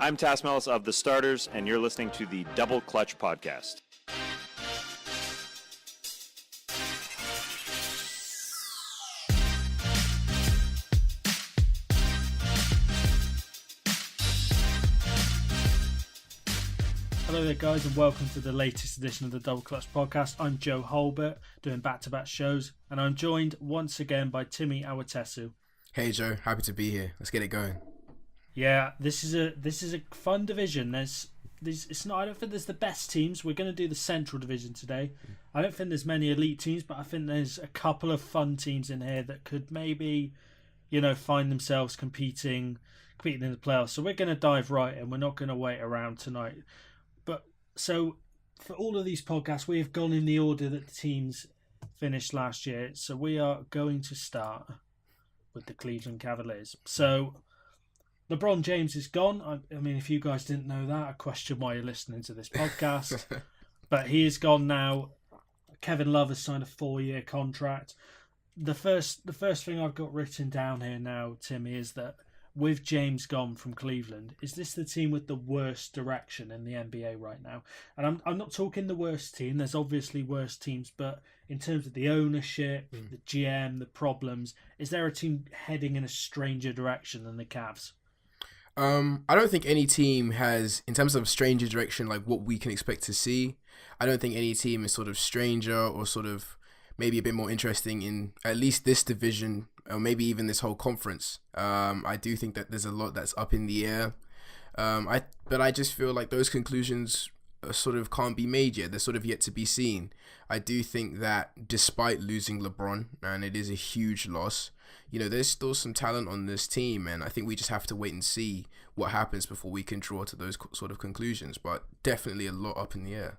I'm Tas Mellis of The Starters, and you're listening to the Double Clutch Podcast. Hello there guys, and welcome to the latest edition of the Double Clutch Podcast. I'm Joe Hulbert, doing back-to-back shows, and I'm joined once again by Timi Awotesu. Hey Joe, happy to be here. Let's get it going. Yeah, this is a fun division. I don't think there's the best teams. We're going to do the Central Division today. I don't think there's many elite teams, but I think there's a couple of fun teams in here that could maybe, find themselves competing in the playoffs. So we're going to dive right in. We're not going to wait around tonight. So for all of these podcasts, we have gone in the order that the teams finished last year. So we are going to start with the Cleveland Cavaliers. So LeBron James is gone. I mean, if you guys didn't know that, I question why you're listening to this podcast. But he is gone now. Kevin Love has signed a 4-year contract. The first thing I've got written down here now, Timmy, is that with James gone from Cleveland, is this the team with the worst direction in the NBA right now? And I'm not talking the worst team. There's obviously worse teams, but in terms of the ownership, the GM, the problems, is there a team heading in a stranger direction than the Cavs? I don't think any team has, in terms of stranger direction, like what we can expect to see. I don't think any team is sort of stranger or sort of maybe a bit more interesting in at least this division or maybe even this whole conference. I do think that there's a lot that's up in the air. But I just feel like those conclusions sort of can't be made yet. They're sort of yet to be seen. I do think that despite losing LeBron, and it is a huge loss, there's still some talent on this team, and I think we just have to wait and see what happens before we can draw to those sort of conclusions. But definitely a lot up in the air.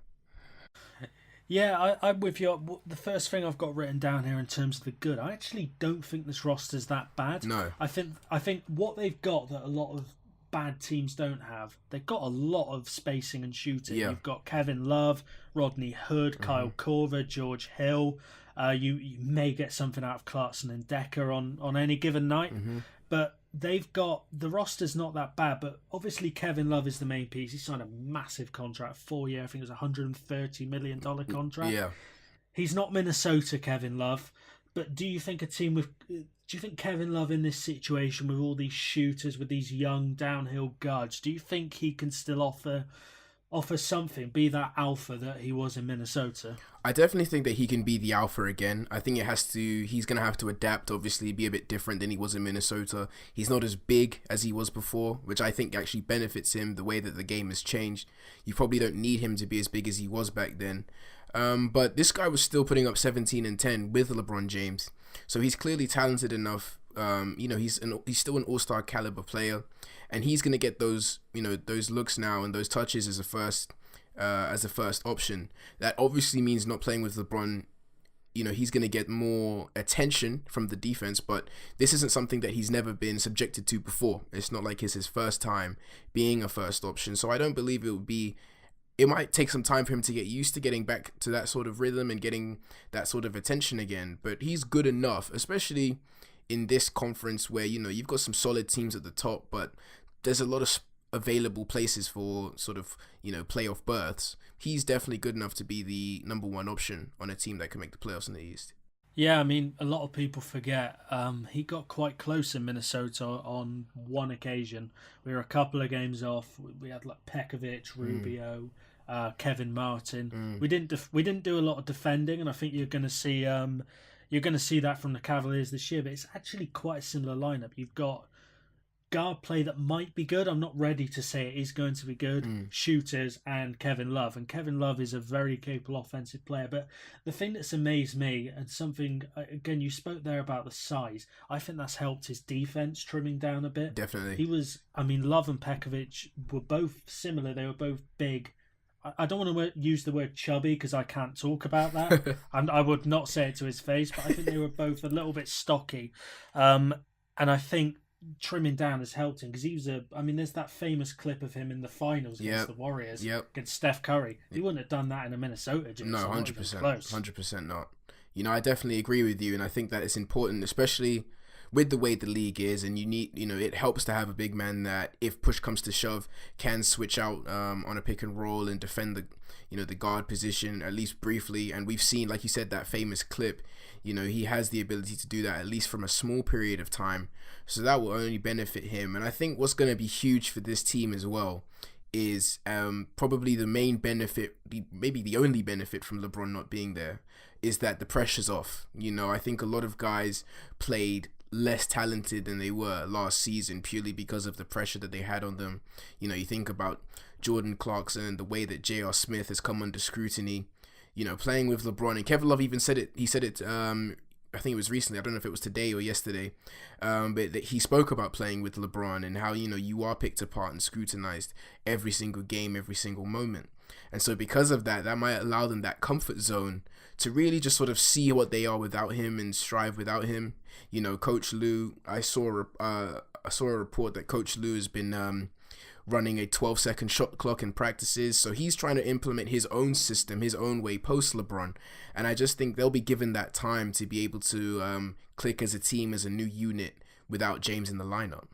Yeah, I'm with you. The first thing I've got written down here in terms of the good, I actually don't think this roster's that bad. No. I think what they've got that a lot of bad teams don't have, they've got a lot of spacing and shooting. Yeah. You've got Kevin Love, Rodney Hood, Kyle Korver, George Hill. You may get something out of Clarkson and Decker on any given night. But they've got, the roster's not that bad, but obviously Kevin Love is the main piece. He signed a massive contract, 4-year, I think it was $130 million contract. Yeah. He's not Minnesota Kevin Love, but do you think Kevin Love in this situation with all these shooters, with these young downhill guards, do you think he can still offer something, be that alpha that he was in Minnesota? I definitely think that he can be the alpha again. I think he's going to have to adapt, obviously, be a bit different than he was in Minnesota. He's not as big as he was before, which I think actually benefits him the way that the game has changed. You probably don't need him to be as big as he was back then. But this guy was still putting up 17 and 10 with LeBron James. So he's clearly talented enough. He's still an all-star caliber player, and he's going to get those looks now and those touches as a first option. That obviously means not playing with LeBron. He's going to get more attention from the defense, but this isn't something that he's never been subjected to before. It's not like it's his first time being a first option. So I don't believe it might take some time for him to get used to getting back to that sort of rhythm and getting that sort of attention again. But he's good enough, especially in this conference where, you've got some solid teams at the top, but there's a lot of available places for sort of, playoff berths. He's definitely good enough to be the number one option on a team that can make the playoffs in the East. Yeah, I mean, a lot of people forget he got quite close in Minnesota on one occasion. We were a couple of games off. We had like Pekovic, Rubio, Kevin Martin. We didn't do a lot of defending, and I think you're going to see that from the Cavaliers this year. But it's actually quite a similar lineup. You've got guard play that might be good. I'm not ready to say it is going to be good. Shooters and Kevin Love. And Kevin Love is a very capable offensive player. But the thing that's amazed me, and something, again, you spoke there about the size. I think that's helped his defense trimming down a bit. Definitely. Love and Pekovic were both similar. They were both big. I don't want to use the word chubby because I can't talk about that. And I would not say it to his face, but I think they were both a little bit stocky. And I think trimming down has helped him because there's that famous clip of him in the finals against the Warriors, against Steph Curry. He wouldn't have done that in a Minnesota jersey. No, 100%. 100% not. I definitely agree with you, and I think that it's important, especially with the way the league is, and you need, it helps to have a big man that, if push comes to shove, can switch out on a pick and roll and defend the guard position at least briefly. And we've seen, like you said, that famous clip. He has the ability to do that at least from a small period of time, so that will only benefit him. And I think what's going to be huge for this team as well is probably the main benefit, maybe the only benefit from LeBron not being there, is that the pressure's off. I think a lot of guys played less talented than they were last season purely because of the pressure that they had on them. You think about Jordan Clarkson and the way that J.R. Smith has come under scrutiny, playing with LeBron. And Kevin Love even said it, I think it was recently, I don't know if it was today or yesterday, but that he spoke about playing with LeBron and how, you are picked apart and scrutinized every single game, every single moment. And so because of that, that might allow them that comfort zone to really just sort of see what they are without him and strive without him. Coach Lue, I saw a report that Coach Lue has been running a 12-second shot clock in practices. So he's trying to implement his own system, his own way post LeBron. And I just think they'll be given that time to be able to click as a team, as a new unit without James in the lineup.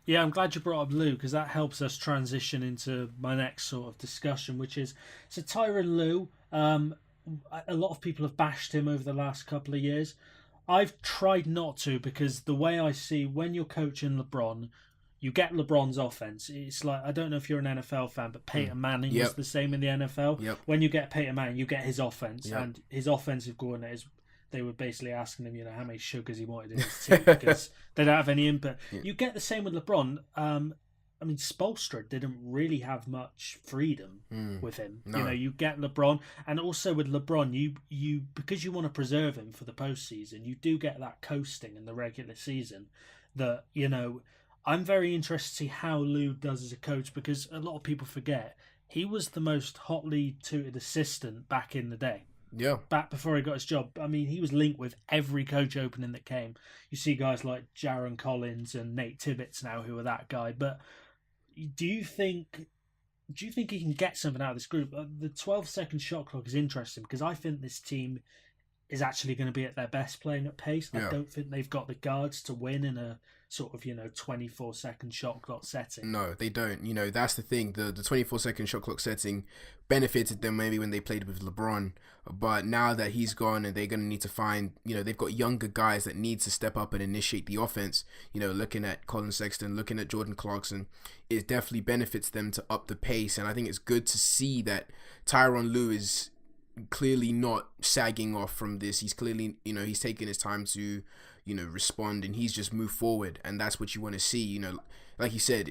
Yeah, I'm glad you brought up Lue, because that helps us transition into my next sort of discussion, which is, so Tyronn Lue, a lot of people have bashed him over the last couple of years. I've tried not to, because the way I see, when you're coaching LeBron, you get LeBron's offense. It's like, I don't know if you're an NFL fan, but Peyton Manning was the same in the NFL. Yep. When you get Peyton Manning, you get his offense. Yep. And his offensive coordinators, they were basically asking him, how many sugars he wanted in his tea, because they don't have any input. Yeah. You get the same with LeBron. Spoelstra didn't really have much freedom with him. No. You get LeBron, and also with LeBron, you because you want to preserve him for the postseason, you do get that coasting in the regular season that, I'm very interested to see how Lue does as a coach, because a lot of people forget he was the most hotly touted assistant back in the day. Yeah. Back before he got his job. He was linked with every coach opening that came. You see guys like Jaron Collins and Nate Tibbetts now who are that guy. But do you think he can get something out of this group? The 12-second shot clock is interesting, because I think this team is actually going to be at their best playing at pace. Yeah. I don't think they've got the guards to win in a sort of 24-second shot clock setting. No, they don't. That's the thing. The 24-second shot clock setting benefited them maybe when they played with LeBron, but now that he's gone and they're going to need to find, they've got younger guys that need to step up and initiate the offense. Looking at Colin Sexton, looking at Jordan Clarkson, it definitely benefits them to up the pace. And I think it's good to see that Tyronn Lue is clearly not sagging off from this. He's clearly, he's taking his time to respond, and he's just moved forward, and that's what you want to see. Like you said,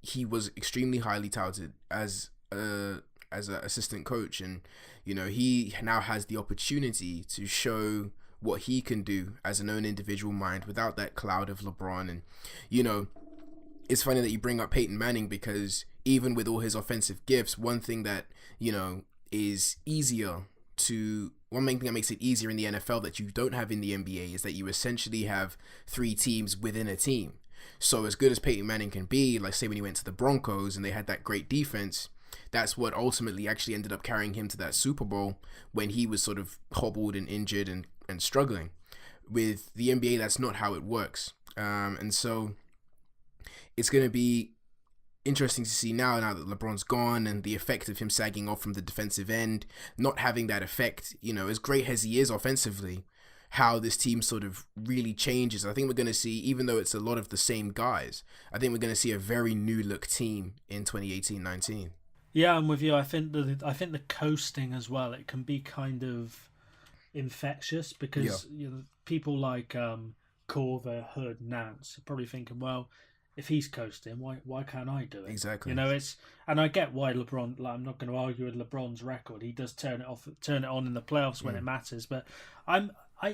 he was extremely highly touted as an assistant coach, and he now has the opportunity to show what he can do as an own individual mind without that cloud of LeBron. And it's funny that you bring up Peyton Manning, because even with all his offensive gifts, one thing that is easier to one main thing that makes it easier in the NFL that you don't have in the NBA is that you essentially have three teams within a team. So as good as Peyton Manning can be, like say when he went to the Broncos and they had that great defense, that's what ultimately actually ended up carrying him to that Super Bowl when he was sort of hobbled and injured and struggling. With the NBA, that's not how it works. And so it's going to be interesting to see now that LeBron's gone, and the effect of him sagging off from the defensive end, not having that effect, as great as he is offensively, how this team sort of really changes. I think we're going to see, even though it's a lot of the same guys, I think we're going to see a very new look team in 2018-19. Yeah, I'm with you. I think the coasting as well, it can be kind of infectious, because people like Corver, Hood, Nance are probably thinking, well, if he's coasting, why can't I do it? Exactly. And I get why LeBron. Like, I'm not going to argue with LeBron's record. He does turn it on in the playoffs when it matters. But I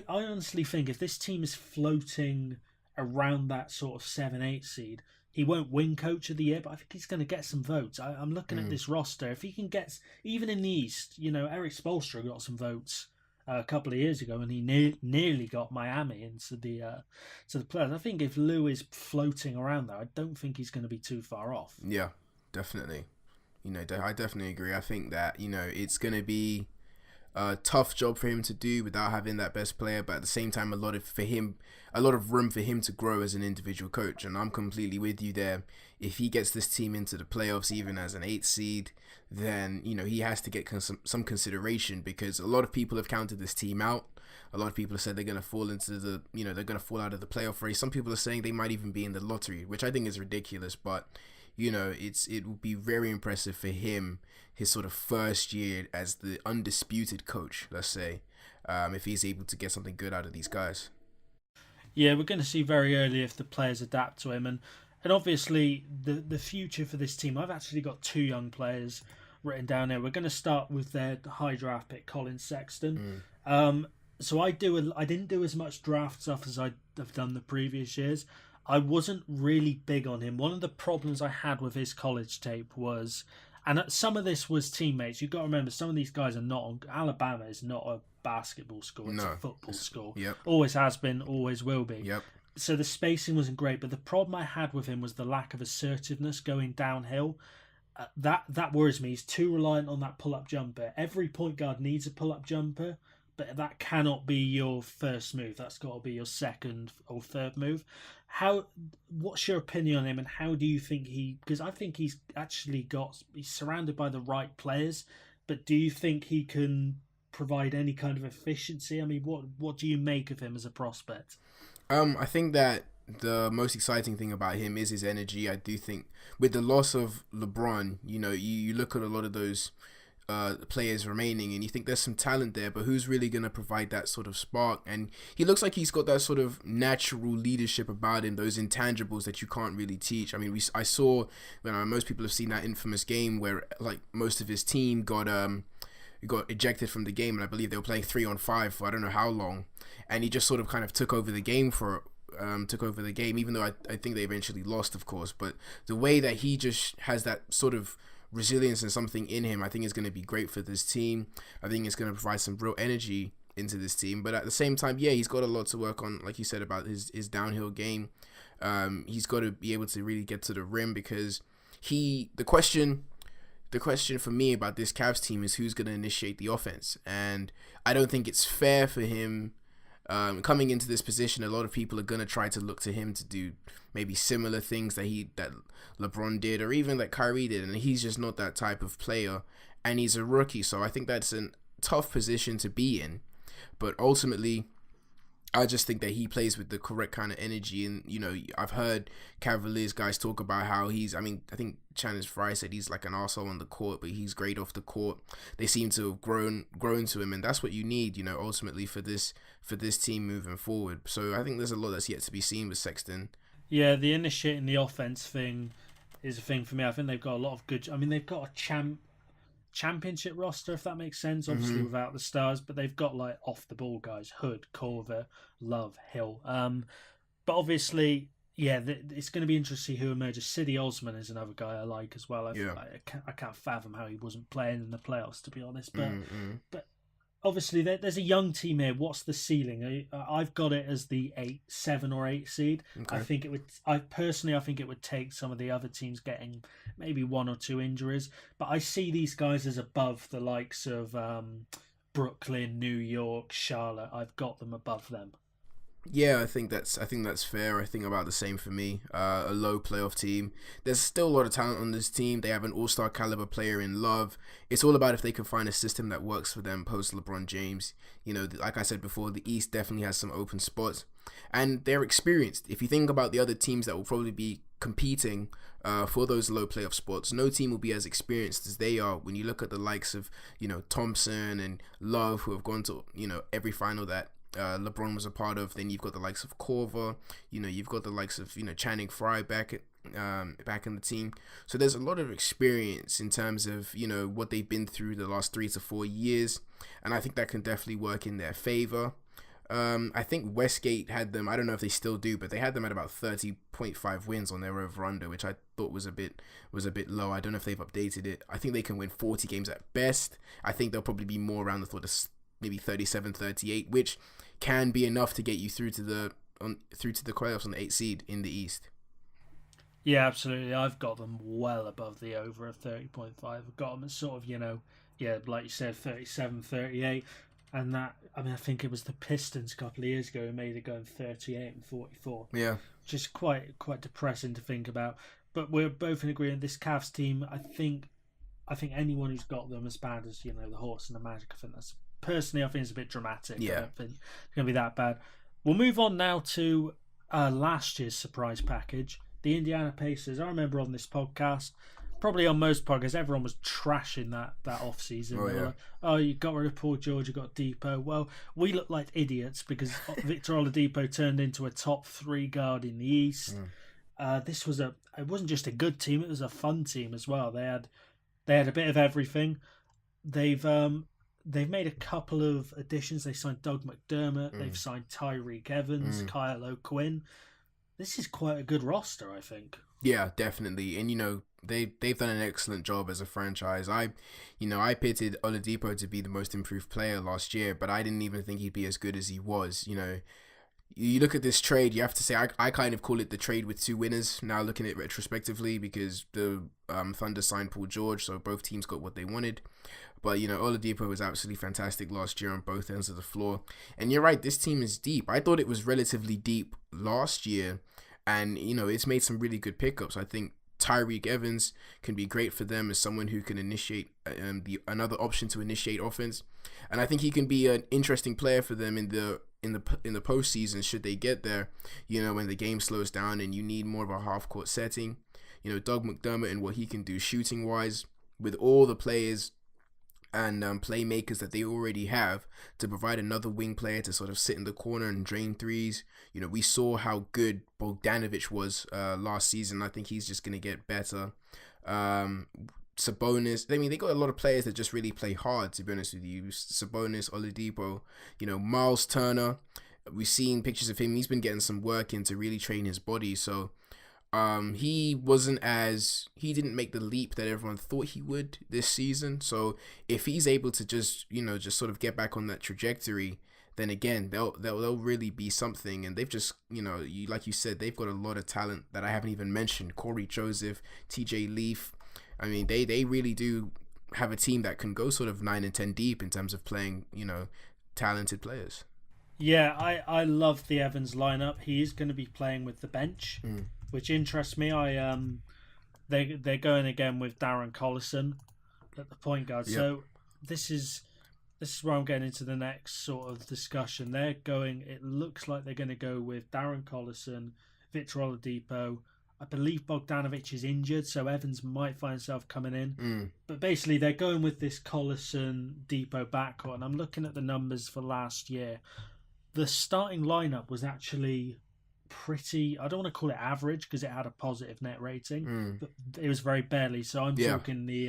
honestly think if this team is floating around that sort of 7-8 seed, he won't win Coach of the Year, but I think he's going to get some votes. I'm looking at this roster. If he can get, even in the East, Eric Spoelstra got some votes a couple of years ago, and he nearly got Miami into the playoffs. I think if Lue is floating around there, I don't think he's going to be too far off. Yeah, definitely. I definitely agree. I think that it's going to be tough job for him to do without having that best player, but at the same time, a lot of room for him to grow as an individual coach. And I'm completely with you there. If he gets this team into the playoffs, even as an 8th seed, then he has to get some consideration, because a lot of people have counted this team out. A lot of people have said they're going to fall into they're going to fall out of the playoff race. Some people are saying they might even be in the lottery, which I think is ridiculous. But it will be very impressive for him, his sort of first year as the undisputed coach, let's say, if he's able to get something good out of these guys. Yeah, we're going to see very early if the players adapt to him, and obviously the future for this team. I've actually got 2 young players written down here. We're going to start with their high draft pick, Colin Sexton. So I didn't do as much draft stuff as I've done the previous years. I wasn't really big on him. One of the problems I had with his college tape was, and some of this was teammates. You've got to remember, some of these guys are not. Alabama is not a basketball school. It's a football school. Yep. Always has been, always will be. Yep. So the spacing wasn't great, but the problem I had with him was the lack of assertiveness going downhill. That worries me. He's too reliant on that pull-up jumper. Every point guard needs a pull-up jumper, but that cannot be your first move. That's got to be your second or third move. What's your opinion on him, and how do you think because I think he's surrounded by the right players, but do you think he can provide any kind of efficiency? I mean, what do you make of him as a prospect? I think that the most exciting thing about him is his energy. I do think with the loss of LeBron, you look at a lot of those players remaining and you think there's some talent there, but who's really going to provide that sort of spark? And he looks like he's got that sort of natural leadership about him, those intangibles that you can't really teach. I mean, I saw, most people have seen that infamous game where like most of his team got ejected from the game, and I believe they were playing 3-on-5 for I don't know how long, and he just sort of kind of took over the game, even though I think they eventually lost, of course. But the way that he just has that sort of resilience and something in him, I think is going to be great for this team. I think it's going to provide some real energy into this team. But at the same time, yeah, he's got a lot to work on, like you said, about his downhill game. He's got to be able to really get to the rim, because the question for me about this Cavs team is who's going to initiate the offense. And I don't think it's fair for him coming into this position. A lot of people are going to try to look to him to do maybe similar things that LeBron did, or even that Kyrie did, and he's just not that type of player, and he's a rookie. So I think that's a tough position to be in. But ultimately, I just think that he plays with the correct kind of energy. And, I've heard Cavaliers guys talk about how I think Channing Frye said he's like an arsehole on the court, but he's great off the court. They seem to have grown to him, and that's what you need, ultimately for this team moving forward. So I think there's a lot that's yet to be seen with Sexton. Yeah, the initiating the offense thing is a thing for me. I think they've got a lot of good. I mean, they've got a championship roster, if that makes sense, obviously without the stars, but they've got like off the ball guys: Hood, Corver, Love, Hill. But obviously, yeah, it's going to be interesting to see who emerges. City Osman is another guy I like as well. I can't fathom how he wasn't playing in the playoffs, to be honest. But obviously, there's a young team here. What's the ceiling? I've got it as the 7 or 8 seed. Okay. I think it would take some of the other teams getting maybe 1 or 2 injuries. But I see these guys as above the likes of Brooklyn, New York, Charlotte. I've got them above them. Yeah, I think that's fair. I think about the same for me. A low playoff team. There's still a lot of talent on this team. They have an all-star caliber player in Love. It's all about if they can find a system that works for them post LeBron James. Like I said before, the East definitely has some open spots, and they're experienced. If you think about the other teams that will probably be competing for those low playoff spots, no team will be as experienced as they are. When you look at the likes of Thompson and Love, who have gone to every final that LeBron was a part of, then you've got the likes of Corver, you've got the likes of Channing Frye back in the team. So there's a lot of experience in terms of what they've been through the last 3 to 4 years, and I think that can definitely work in their favor. I think Westgate had them, I don't know if they still do, but they had them at about 30.5 wins on their over-under, which I thought was a bit low. I don't know if they've updated it. I think they can win 40 games at best. I think they'll probably be more around the sort of maybe 37, 38, which can be enough to get you through to the playoffs on the 8th seed in the East. Yeah, absolutely. I've got them well above the over of 30.5. I've got them as sort of, yeah, like you said, 37, 38. And that, I mean, I think it was the Pistons a couple of years ago who made it going 38 and 44. Yeah. Which is quite depressing to think about. But we're both in agreement. This Cavs team, I think anyone who's got them as bad as, the Hawks and the Magic, I think it's a bit dramatic. Yeah. I don't think it's going to be that bad. We'll move on now to last year's surprise package, the Indiana Pacers. I remember on this podcast, probably on most podcasts, everyone was trashing that off-season. Oh, yeah. Like, oh, you got rid of Paul George, you got Depot. Well, we look like idiots because Victor Oladipo turned into a top 3 guard in the East. This was it wasn't just a good team, it was a fun team as well. They had a bit of everything. They've made a couple of additions. They signed Doug McDermott. They've signed Tyreek Evans, Kyle O'Quinn. This is quite a good roster, I think. Yeah, definitely. And they've done an excellent job as a franchise. I pitted Oladipo to be the most improved player last year, but I didn't even think he'd be as good as he was. You look at this trade, you have to say I kind of call it the trade with 2 winners now, looking at it retrospectively, because the Thunder signed Paul George, so both teams got what they wanted. But Oladipo was absolutely fantastic last year on both ends of the floor. And you're right, this team is deep. I thought it was relatively deep last year, and it's made some really good pickups. I think Tyreek Evans can be great for them as someone who can initiate another option to initiate offense, and I think he can be an interesting player for them in the postseason should they get there. When the game slows down and you need more of a half court setting. Doug McDermott and what he can do shooting wise with all the players and playmakers that they already have to provide another wing player to sort of sit in the corner and drain threes. We saw how good Bogdanovic was last season. I think he's just going to get better. Sabonis, they got a lot of players that just really play hard, to be honest with you. Sabonis, Oladipo, Miles Turner. We've seen pictures of him. He's been getting some work in to really train his body. So he didn't make the leap that everyone thought he would this season. So if he's able to just sort of get back on that trajectory, then again, they'll really be something. And they've just, like you said, they've got a lot of talent that I haven't even mentioned. Corey Joseph, TJ Leaf. They really do have a team that can go sort of 9 and 10 deep in terms of playing, talented players. Yeah, I love the Evans lineup. He is going to be playing with the bench, which interests me. They're going again with Darren Collison at the point guard. Yep. So this is where I'm getting into the next sort of discussion. It looks like they're going to go with Darren Collison, Victor Oladipo. I believe Bogdanovic is injured, so Evans might find himself coming in. But basically, they're going with this Collison-Depot backcourt, and I'm looking at the numbers for last year. The starting lineup was actually pretty, I don't want to call it average because it had a positive net rating, but it was very barely. So I'm talking the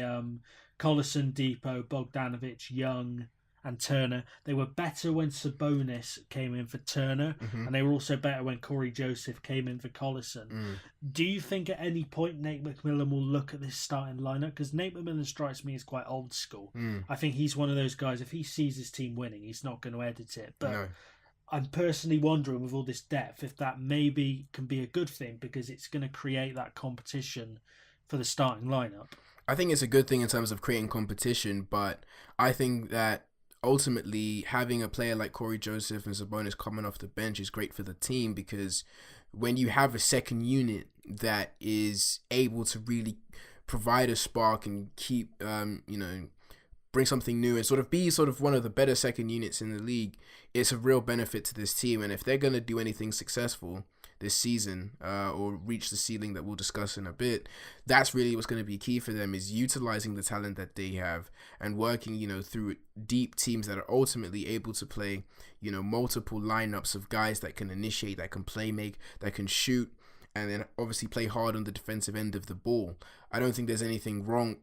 Collison, Depot, Bogdanovic, Young, and Turner. They were better when Sabonis came in for Turner, and they were also better when Corey Joseph came in for Collison. Do you think at any point Nate McMillan will look at this starting lineup? Because Nate McMillan strikes me as quite old school. I think he's one of those guys, if he sees his team winning, he's not going to edit it. But no. I'm personally wondering with all this depth if that maybe can be a good thing, because it's going to create that competition for the starting lineup. I think it's a good thing in terms of creating competition, but I think that ultimately having a player like Corey Joseph and Sabonis coming off the bench is great for the team, because when you have a second unit that is able to really provide a spark and keep, bring something new and be one of the better second units in the league, it's a real benefit to this team. And if they're going to do anything successful this season or reach the ceiling that we'll discuss in a bit, that's really what's going to be key for them, is utilizing the talent that they have and working, through deep teams that are ultimately able to play, multiple lineups of guys that can initiate, that can play make, that can shoot, and then obviously play hard on the defensive end of the ball. I don't think there's anything wrong,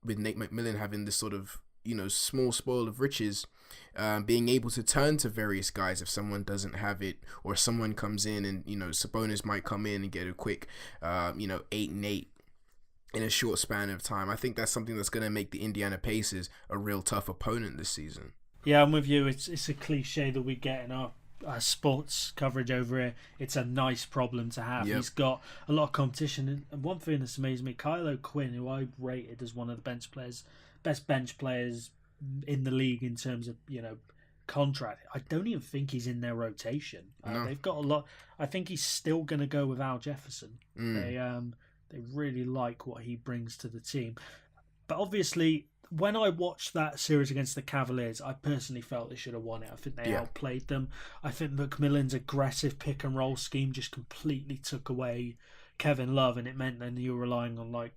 with Nate McMillan having this sort of, small spoil of riches, being able to turn to various guys if someone doesn't have it, or someone comes in and, Sabonis might come in and get a quick, 8 and 8 in a short span of time. I think that's something that's going to make the Indiana Pacers a real tough opponent this season. Yeah, I'm with you. It's a cliche that we get in our sports coverage over here. It's a nice problem to have. He's got a lot of competition, and one thing that's amazed me, Kyle O'Quinn, who I rated as one of the best bench players in the league in terms of contract. I don't even think he's in their rotation. They've got a lot. I think he's still going to go with Al Jefferson. They really like what he brings to the team. But obviously, when I watched that series against the Cavaliers, I personally felt they should have won it. I think they outplayed them. I think McMillan's aggressive pick and roll scheme just completely took away Kevin Love, and it meant then you were relying on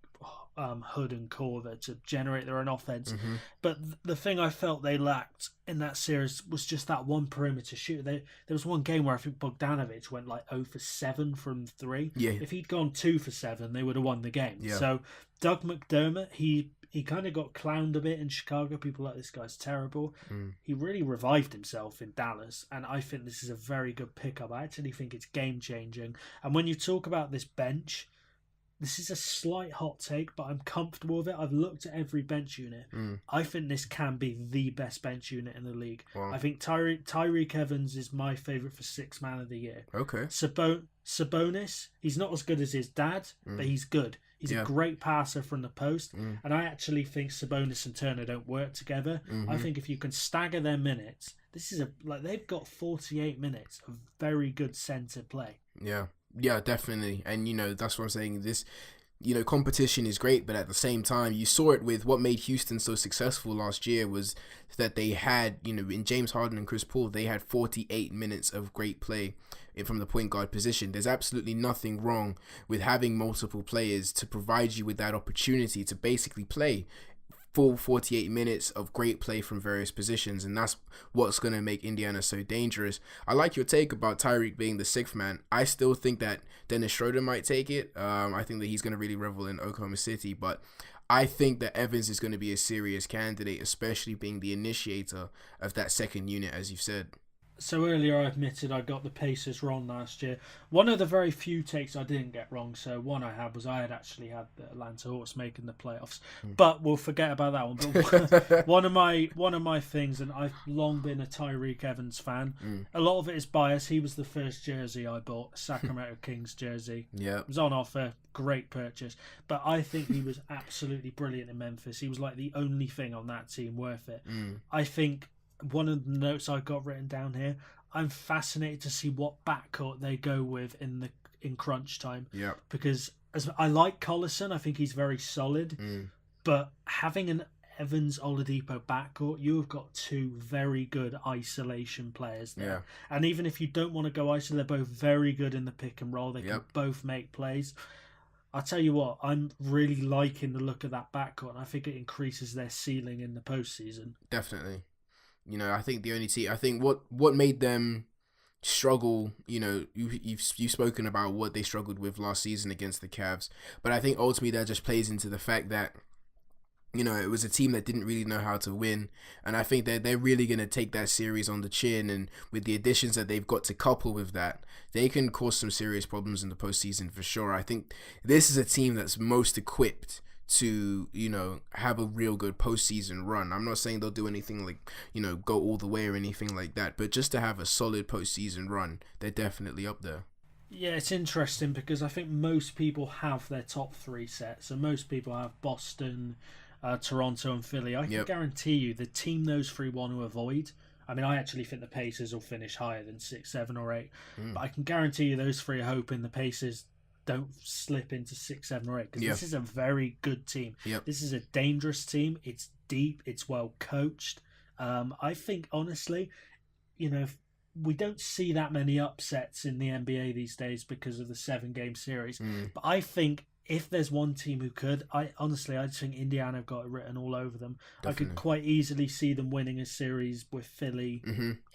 Hood and Korver to generate their own offense. But the thing I felt they lacked in that series was just that one perimeter shooter. There was one game where I think Bogdanovic went 0 for 7 from 3. If he'd gone 2 for 7, they would have won the game. So Doug McDermott, he kind of got clowned a bit in Chicago. People like, this guy's terrible. He really revived himself in Dallas, and I think this is a very good pickup. I actually think it's game-changing. And when you talk about this bench, this is a slight hot take, but I'm comfortable with it. I've looked at every bench unit. I think this can be the best bench unit in the league. Wow. I think Tyreek Evans is my favourite for 6th man of the year. Okay. Sabonis, he's not as good as his dad, but he's good. He's a great passer from the post. And I actually think Sabonis and Turner don't work together. I think if you can stagger their minutes, this is they've got 48 minutes of very good centre play. Yeah, definitely. And, that's what I'm saying. This, competition is great, but at the same time, you saw it with what made Houston so successful last year was that they had, in James Harden and Chris Paul, they had 48 minutes of great play from the point guard position. There's absolutely nothing wrong with having multiple players to provide you with that opportunity to basically play full 48 minutes of great play from various positions, and that's what's going to make Indiana so dangerous. I like your take about Tyreek being the 6th man. I still think that Dennis Schroeder might take it. I think that he's going to really revel in Oklahoma City, but I think that Evans is going to be a serious candidate, especially being the initiator of that second unit, as you've said. So earlier I admitted I got the Pacers wrong last year. One of the very few takes I didn't get wrong, so one I had was I had actually had the Atlanta Hawks making the playoffs. But we'll forget about that one. But one of my things, and I've long been a Tyreek Evans fan. A lot of it is bias. He was the first jersey I bought, Sacramento Kings jersey. It was on offer, great purchase. But I think he was absolutely brilliant in Memphis. He was like the only thing on that team worth it. I think one of the notes I got written down here, I'm fascinated to see what backcourt they go with in crunch time. Because as I like Collison, I think he's very solid. But having an Evans Oladipo backcourt, you have got 2 very good isolation players there. And even if you don't want to go iso, they're both very good in the pick and roll. They can both make plays. I'll tell you what, I'm really liking the look of that backcourt, and I think it increases their ceiling in the postseason. Definitely. I think the only team, I think what made them struggle, you've spoken about what they struggled with last season against the Cavs, but I think ultimately that just plays into the fact that, it was a team that didn't really know how to win, and I think that they're really going to take that series on the chin, and with the additions that they've got to couple with that, they can cause some serious problems in the postseason for sure. I think this is a team that's most equipped to, have a real good postseason run. I'm not saying they'll do anything like, go all the way or anything like that, but just to have a solid postseason run, they're definitely up there. Yeah, it's interesting because I think most people have their top 3 sets, and most people have Boston, Toronto and Philly. I can guarantee you the team those 3 want to avoid. I mean, I actually think the Pacers will finish higher than 6, 7 or 8, but I can guarantee you those 3 are hoping the Pacers don't slip into 6, 7 or 8, because this is a very good team. This is a dangerous team. It's deep. It's well coached. I think, honestly, we don't see that many upsets in the NBA these days because of the 7-game series. But I think if there's one team who could, I just think Indiana have got it written all over them. Definitely. I could quite easily see them winning a series with Philly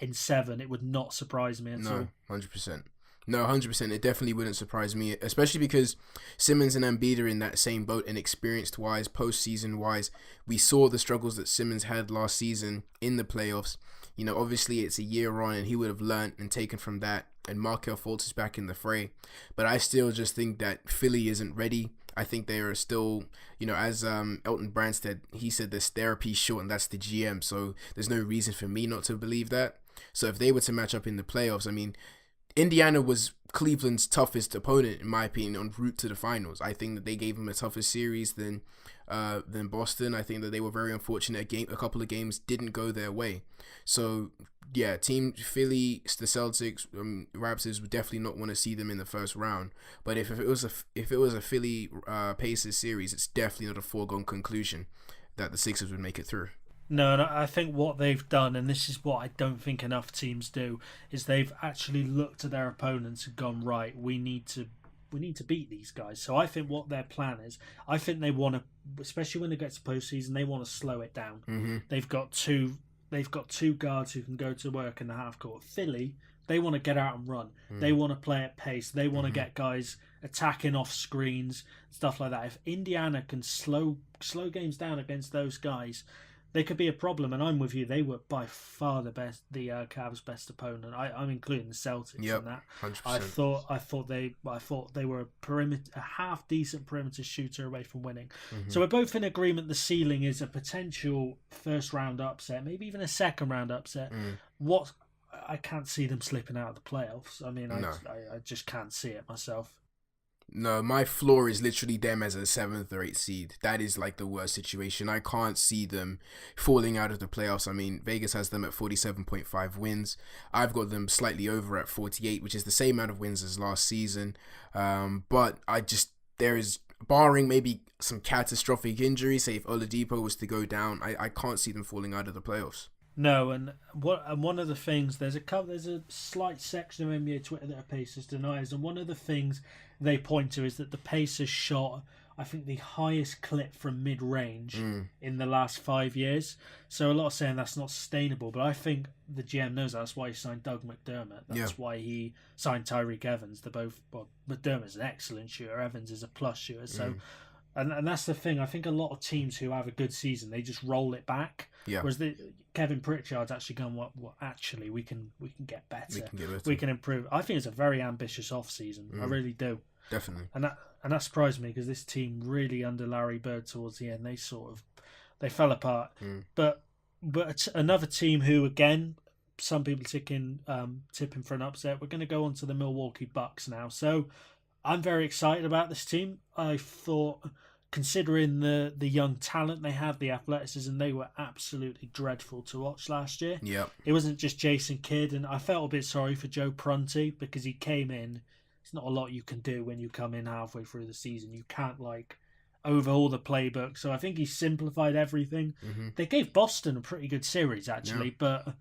in 7. It would not surprise me at all. 100%. No, 100%. It definitely wouldn't surprise me, especially because Simmons and Embiid are in that same boat, and experienced-wise, postseason-wise, we saw the struggles that Simmons had last season in the playoffs. Obviously it's a year on, and he would have learned and taken from that, and Markelle Fultz is back in the fray. But I still just think that Philly isn't ready. I think they are still, as Elton Brand said, he said there's therapy short, and that's the GM, so there's no reason for me not to believe that. So if they were to match up in the playoffs, I mean, Indiana was Cleveland's toughest opponent, in my opinion, en route to the finals. I think that they gave them a tougher series than Boston. I think that they were very unfortunate. A couple of games didn't go their way. So yeah, Team Philly, the Celtics, Raptors would definitely not want to see them in the first round. But if it was a Philly Pacers series, it's definitely not a foregone conclusion that the Sixers would make it through. No, I think what they've done, and this is what I don't think enough teams do, is they've actually looked at their opponents and gone, right, we need to beat these guys. So I think what their plan is, I think they want to, especially when it gets to postseason, they want to slow it down. Mm-hmm. They've got two guards who can go to work in the half court. Philly, they want to get out and run. They want to play at pace. They want to get guys attacking off screens, stuff like that. If Indiana can slow games down against those guys, they could be a problem, and I'm with you. They were by far the Cavs' best opponent. I'm including the Celtics in that. 100%. I thought they were a half decent perimeter shooter away from winning. So we're both in agreement. The ceiling is a potential first round upset, maybe even a second round upset. What I can't see them slipping out of the playoffs. I mean, I just can't see it myself. No, my floor is literally them as a 7th or 8th seed. That is like the worst situation. I can't see them falling out of the playoffs. I mean, Vegas has them at 47.5 wins. I've got them slightly over at 48, which is the same amount of wins as last season. But there is, barring maybe some catastrophic injuries, say if Oladipo was to go down, I can't see them falling out of the playoffs. No, and one of the things, there's a slight section of NBA Twitter that are Pacers deniers, and one of the things they point to is that the Pacers shot, I think, the highest clip from mid-range in the last 5 years. So a lot of saying that's not sustainable, but I think the GM knows that. That's why he signed Doug McDermott. That's why he signed Tyreek Evans. McDermott's an excellent shooter. Evans is a plus shooter. So. And that's the thing. I think a lot of teams who have a good season, they just roll it back. Yeah. Whereas Kevin Pritchard's actually gone, well, actually, we can get better. We can improve. I think it's a very ambitious off season. I really do. Definitely. And that surprised me because this team really, under Larry Bird towards the end, they fell apart. But another team who, again, some people tipping for an upset. We're going to go on to the Milwaukee Bucks now. So I'm very excited about this team. I thought, considering the young talent they had, the athleticism, they were absolutely dreadful to watch last year. Yeah. It wasn't just Jason Kidd, and I felt a bit sorry for Joe Prunty because he came in. It's not a lot you can do when you come in halfway through the season. You can't overhaul the playbook. So I think he simplified everything. They gave Boston a pretty good series actually, but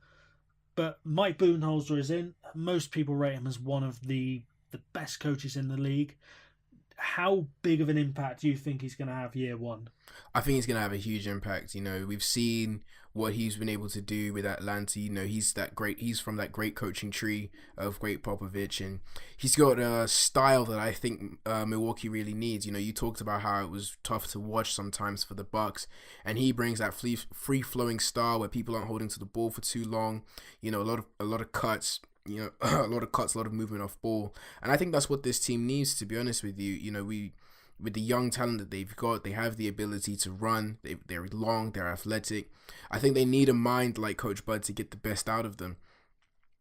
Mike Budenholzer is in. Most people rate him as one of the best coaches in the league. How big of an impact do you think he's going to have year one? I think he's going to have a huge impact. We've seen what he's been able to do with Atlanta. He's from that great coaching tree of great Popovich, and he's got a style that I think Milwaukee really needs. You talked about how it was tough to watch sometimes for the Bucks, and he brings that free flowing style where people aren't holding to the ball for too long. A lot of cuts. A lot of movement off ball. And I think that's what this team needs, to be honest with you. With the young talent that they've got, they have the ability to run. They're long, they're athletic. I think they need a mind like Coach Bud to get the best out of them.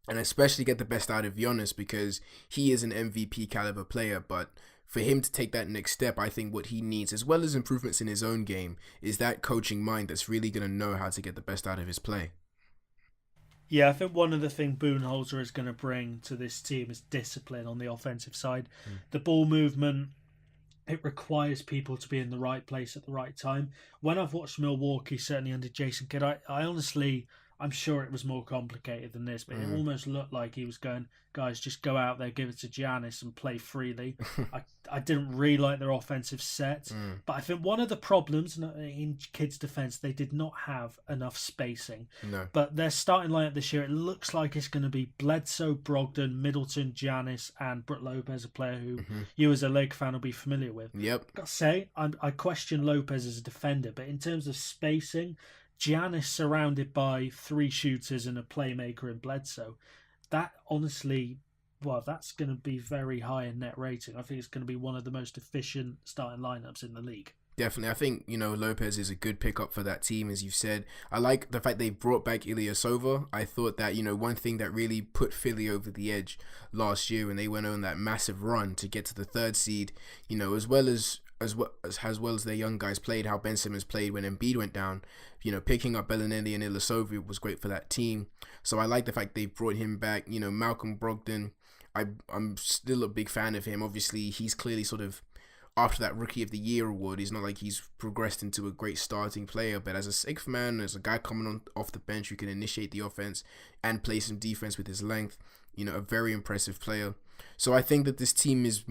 And especially get the best out of Giannis because he is an MVP caliber player. But for him to take that next step, I think what he needs, as well as improvements in his own game, is that coaching mind that's really going to know how to get the best out of his play. Yeah, I think one of the things Budenholzer is going to bring to this team is discipline on the offensive side. The ball movement, it requires people to be in the right place at the right time. When I've watched Milwaukee, certainly under Jason Kidd, I honestly, I'm sure it was more complicated than this, but it almost looked like he was going, guys, just go out there, give it to Giannis and play freely. I didn't really like their offensive set, but I think one of the problems in Kidd's defense, they did not have enough spacing. No. But their starting lineup this year, it looks like it's going to be Bledsoe, Brogdon, Middleton, Giannis, and Brook Lopez, a player who you as a Lake fan will be familiar with. Yep. I've got to say, I question Lopez as a defender, but in terms of spacing, Giannis surrounded by three shooters and a playmaker in Bledsoe, that honestly, that's going to be very high in net rating. I think it's going to be one of the most efficient starting lineups in the league. Definitely. I think, Lopez is a good pickup for that team, as you've said. I like the fact they brought back Ilyasova. I thought that, one thing that really put Philly over the edge last year when they went on that massive run to get to the third seed, as well as their young guys played, how Ben Simmons played when Embiid went down, picking up Bellinelli and Ilyasova was great for that team. So I like the fact they brought him back. Malcolm Brogdon, I'm still a big fan of him. Obviously, he's clearly sort of, after that Rookie of the Year award, he's not like he's progressed into a great starting player, but as a sixth man, as a guy coming on off the bench who can initiate the offense and play some defense with his length, a very impressive player. So I think that this team is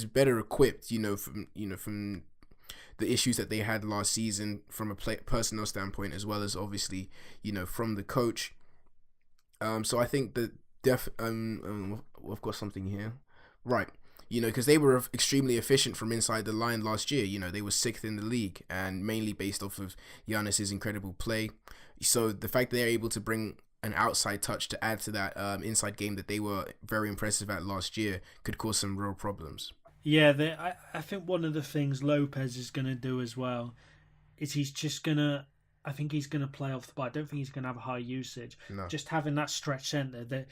better equipped, from the issues that they had last season from a personnel standpoint, as well as obviously, from the coach. So I think that I've got something here, right? Because they were extremely efficient from inside the line last year. They were sixth in the league, and mainly based off of Giannis's incredible play. So the fact that they're able to bring an outside touch to add to that inside game that they were very impressive at last year could cause some real problems. Yeah, I think one of the things Lopez is going to do as well is I think he's going to play off the ball. I don't think he's going to have a high usage. No. Just having that stretch centre that,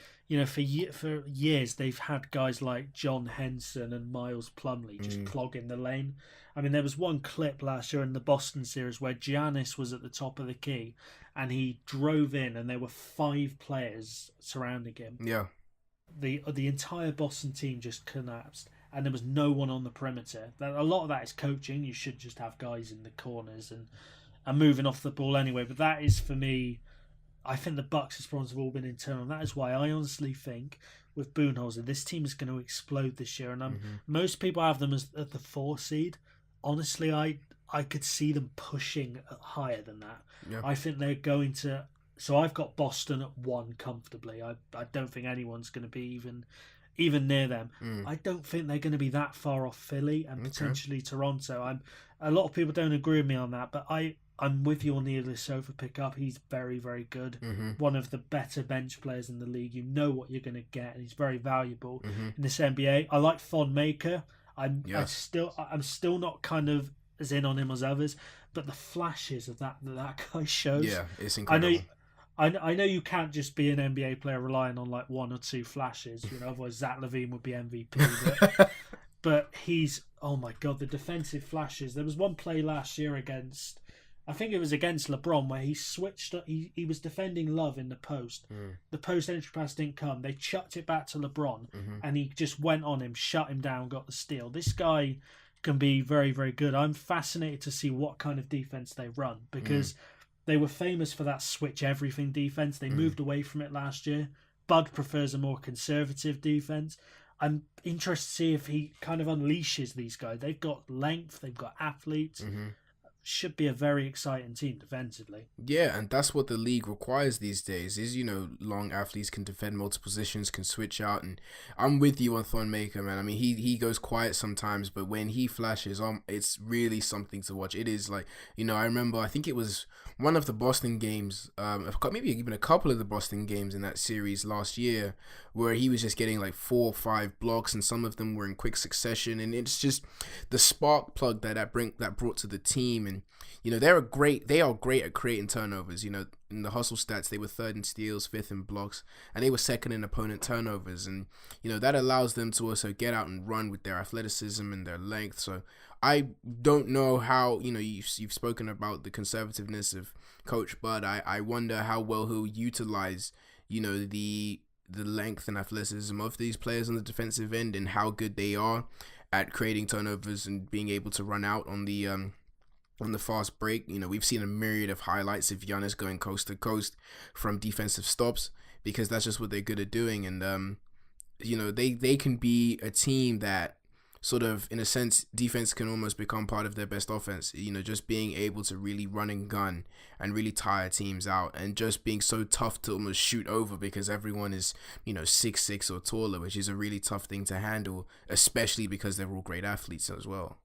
for years they've had guys like John Henson and Miles Plumlee just clogging the lane. I mean, there was one clip last year in the Boston series where Giannis was at the top of the key and he drove in and there were 5 players surrounding him. Yeah. The entire Boston team just collapsed and there was no one on the perimeter. A lot of that is coaching. You should just have guys in the corners and moving off the ball anyway. But that is, for me, I think the Bucks' problems have all been internal. That is why I honestly think with Budenholzer, this team is going to explode this year. And most people have them as at the 4 seed. Honestly, I could see them pushing higher than that. Yeah. I think they're going to... So I've got Boston at 1 comfortably. I don't think anyone's going to be even near them. I don't think they're going to be that far off Philly and potentially Toronto. A lot of people don't agree with me on that, but I'm with you on the Ilyasova pickup. He's very, very good. One of the better bench players in the league. You know what you're going to get, and he's very valuable in this NBA. I like Thon Maker. I'm still not kind of as in on him as others, but the flashes of that guy shows. Yeah, it's incredible. I know you can't just be an NBA player relying on like 1 or 2 flashes. Otherwise Zach LaVine would be MVP. But he's, oh my God, the defensive flashes. There was one play last year against, I think it was against LeBron, where he switched. He was defending Love in the post. The post entry pass didn't come. They chucked it back to LeBron, and he just went on him, shut him down, got the steal. This guy can be very, very good. I'm fascinated to see what kind of defense they run because they were famous for that switch everything defense. They moved away from it last year. Bud prefers a more conservative defense. I'm interested to see if he kind of unleashes these guys. They've got length, they've got athletes. Should be a very exciting team defensively. Yeah, and that's what the league requires these days is, long athletes can defend multiple positions, can switch out. And I'm with you on Thon Maker, man. I mean, he goes quiet sometimes, but when he flashes, it's really something to watch. It is like, I remember, I think it was one of the Boston games, maybe even a couple of the Boston games in that series last year, where he was just getting like 4 or 5 blocks, and some of them were in quick succession. And it's just the spark plug that brought to the team. And they are great at creating turnovers. In the hustle stats, they were 3rd in steals, 5th in blocks, and they were 2nd in opponent turnovers. And that allows them to also get out and run with their athleticism and their length. So I don't know how you've spoken about the conservativeness of Coach Bud. I wonder how well he'll utilize the length and athleticism of these players on the defensive end and how good they are at creating turnovers and being able to run out on the fast break. We've seen a myriad of highlights of Giannis going coast to coast from defensive stops because that's just what they're good at doing. And, they can be a team that sort of, in a sense, defense can almost become part of their best offense. Just being able to really run and gun and really tire teams out and just being so tough to almost shoot over because everyone is, 6'6" or taller, which is a really tough thing to handle, especially because they're all great athletes as well.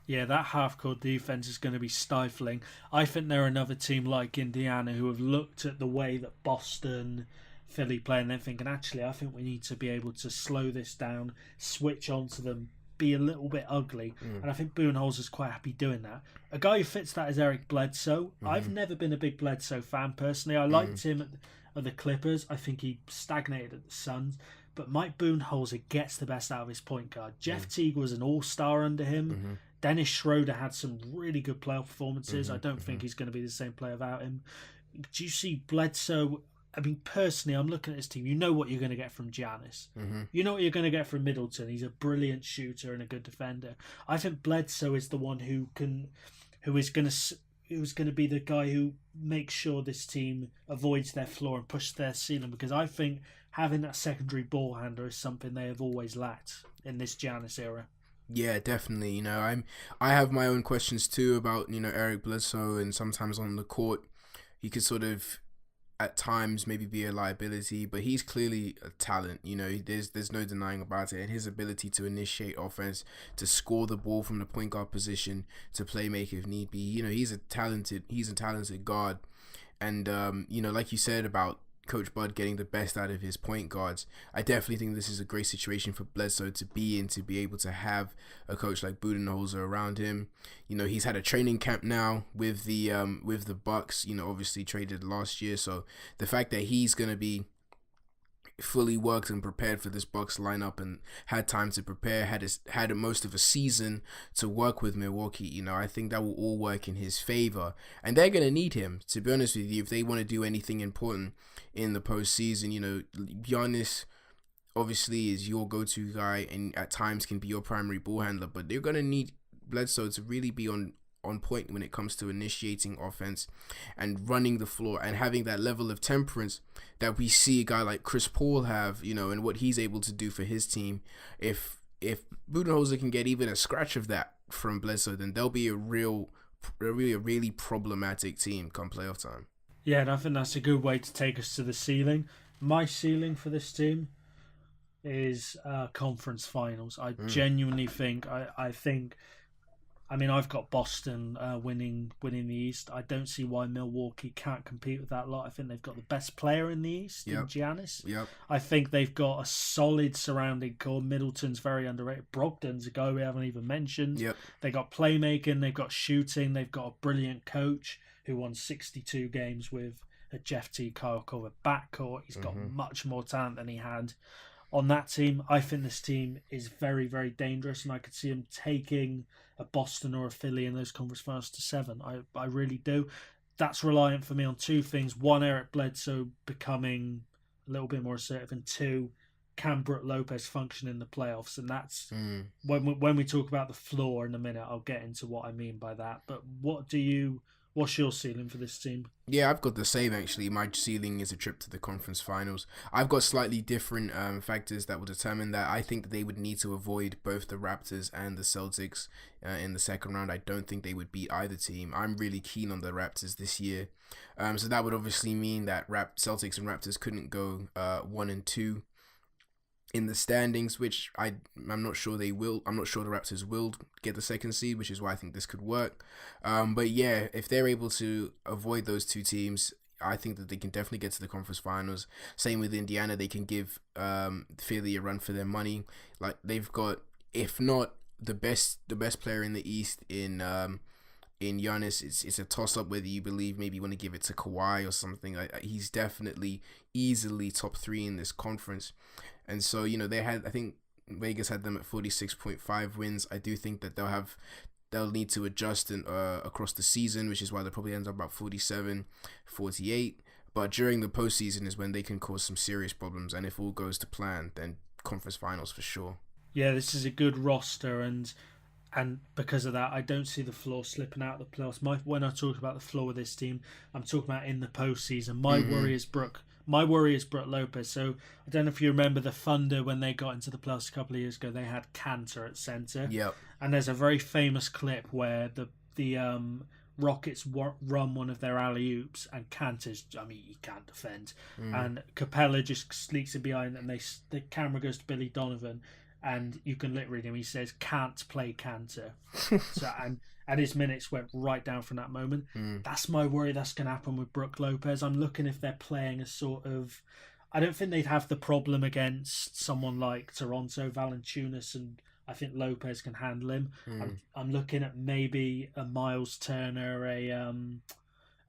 Yeah, that half-court defense is going to be stifling. I think they're another team like Indiana who have looked at the way that Boston, Philly play and they're thinking, actually, I think we need to be able to slow this down, switch onto them be a little bit ugly, and I think Budenholzer's quite happy doing that. A guy who fits that is Eric Bledsoe. I've never been a big Bledsoe fan personally. I liked him at the Clippers. I think he stagnated at the Suns. But Mike Budenholzer gets the best out of his point guard. Jeff Teague was an all-star under him. Dennis Schroeder had some really good playoff performances. I don't think he's going to be the same player without him. Do you see Bledsoe? I mean, personally, I'm looking at his team. You know what you're going to get from Giannis. You know what you're going to get from Middleton. He's a brilliant shooter and a good defender. I think Bledsoe is the one who is going to be the guy who makes sure this team avoids their floor and pushes their ceiling, because I think having that secondary ball handler is something they have always lacked in this Giannis era. Yeah, definitely. You know, I have my own questions too about, you know, Eric Bledsoe, and sometimes on the court he could sort of at times maybe be a liability, but he's clearly a talent. You know, there's no denying about it, and his ability to initiate offense, to score the ball from the point guard position, to play make if need be. You know, he's a talented guard, and you know, like you said about Coach Bud getting the best out of his point guards, I definitely think this is a great situation for Bledsoe to be in, to be able to have a coach like Budenholzer around him. You know, he's had a training camp now with the Bucks, you know, obviously traded last year, so the fact that he's going to be fully worked and prepared for this Bucks lineup and had time to prepare, had most of a season to work with Milwaukee, you know, I think that will all work in his favor, and they're going to need him, to be honest with you, if they want to do anything important in the postseason. You know, Giannis obviously is your go-to guy and at times can be your primary ball handler, but they're going to need Bledsoe to really be on point when it comes to initiating offense and running the floor and having that level of temperance that we see a guy like Chris Paul have, you know, and what he's able to do for his team. If Budenholzer can get even a scratch of that from Bledsoe, then they'll be a really problematic team come playoff time. Yeah, and I think that's a good way to take us to the ceiling. My ceiling for this team is conference finals. I genuinely think, I mean, I've got Boston winning the East. I don't see why Milwaukee can't compete with that lot. I think they've got the best player in the East, in Giannis. I think they've got a solid surrounding core. Middleton's very underrated. Brogdon's a guy we haven't even mentioned. They got playmaking, they've got shooting, they've got a brilliant coach who won 62 games with a Jeff T. Kyle Korver backcourt. He's got much more talent than he had on that team. I think this team is very, very dangerous, and I could see him taking a Boston or a Philly in those conference finals to 7. I really do. That's reliant for me on two things. One, Eric Bledsoe becoming a little bit more assertive, and two, can Brook Lopez function in the playoffs? And that's when we talk about the floor in a minute, I'll get into what I mean by that. But what's your ceiling for this team? Yeah, I've got the same actually. My ceiling is a trip to the conference finals. I've got slightly different factors that will determine that. I think that they would need to avoid both the Raptors and the Celtics in the second round. I don't think they would beat either team. I'm really keen on the Raptors this year. So that would obviously mean that Celtics and Raptors couldn't go 1 and 2 in the standings, which I'm not sure they will. I'm not sure the Raptors will get the second seed, which is why I think this could work. But yeah, if they're able to avoid those two teams, I think that they can definitely get to the conference finals. Same with Indiana, they can give Philly a run for their money. Like, they've got, if not the best player in the East in Giannis, it's a toss up whether you believe maybe you want to give it to Kawhi or something. He's definitely easily top 3 in this conference. And so, you know, I think Vegas had them at 46.5 wins. I do think that they'll need to adjust across the season, which is why they'll probably end up about 47, 48. But during the postseason is when they can cause some serious problems. And if all goes to plan, then conference finals for sure. Yeah, this is a good roster, and because of that, I don't see the floor slipping out of the playoffs. When I talk about the floor with this team, I'm talking about in the postseason. My worry is Brook Lopez. So I don't know if you remember the Thunder when they got into the playoffs a couple of years ago. They had Cantor at center. Yep. And there's a very famous clip where the Rockets run one of their alley-oops, and Cantor's, I mean, he can't defend. And Capella just sneaks it behind, and the camera goes to Billy Donovan, and you can literally read him. He says, "Can't play Cantor." So and his minutes went right down from that moment. That's my worry. That's going to happen with Brook Lopez. I'm looking if they're playing a sort of, I don't think they'd have the problem against someone like Toronto, Valanciunas and I think Lopez can handle him. I'm looking at maybe a Miles Turner, an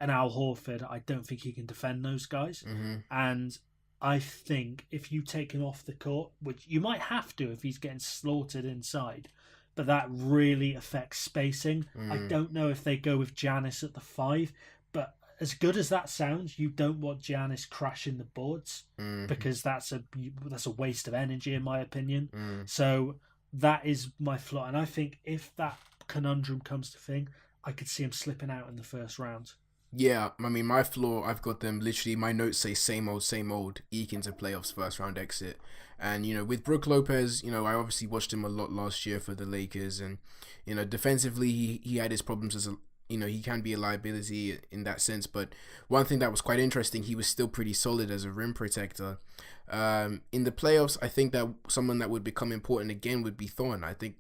Al Horford. I don't think he can defend those guys. And I think if you take him off the court, which you might have to if he's getting slaughtered inside, but that really affects spacing. I don't know if they go with Giannis at the 5, but as good as that sounds, you don't want Giannis crashing the boards because that's a waste of energy in my opinion. So that is my flaw, and I think if that conundrum comes to thing, I could see him slipping out in the first round. Yeah, I mean, my flaw, I've got them literally, my notes say same old, eke into playoffs, first round exit. And, with Brook Lopez, I obviously watched him a lot last year for the Lakers. And, defensively, he had his problems as he can be a liability in that sense. But one thing that was quite interesting, he was still pretty solid as a rim protector. In the playoffs, I think that someone that would become important again would be Thorne. I think,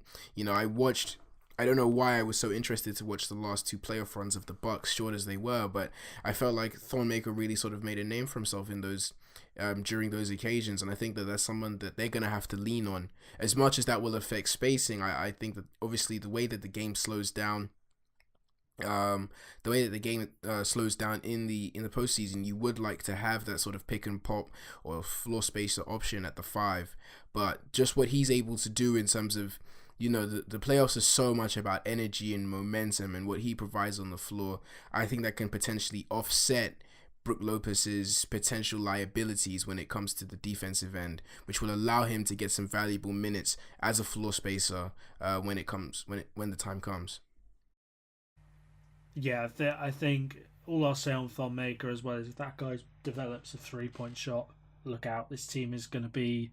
I don't know why I was so interested to watch the last 2 playoff runs of the Bucks, short as they were, but I felt like Thornmaker really sort of made a name for himself in those during those occasions, and I think that that's someone that they're going to have to lean on. As much as that will affect spacing, I think that obviously the way that the game slows down, slows down in the postseason, you would like to have that sort of pick and pop or floor spacer option at the 5, but just what he's able to do in terms of the playoffs is so much about energy and momentum, and what he provides on the floor, I think that can potentially offset Brook Lopez's potential liabilities when it comes to the defensive end, which will allow him to get some valuable minutes as a floor spacer when the time comes. Yeah, I think all I'll say on Thornmaker as well is if that guy develops a 3-point shot, look out. This team is going to be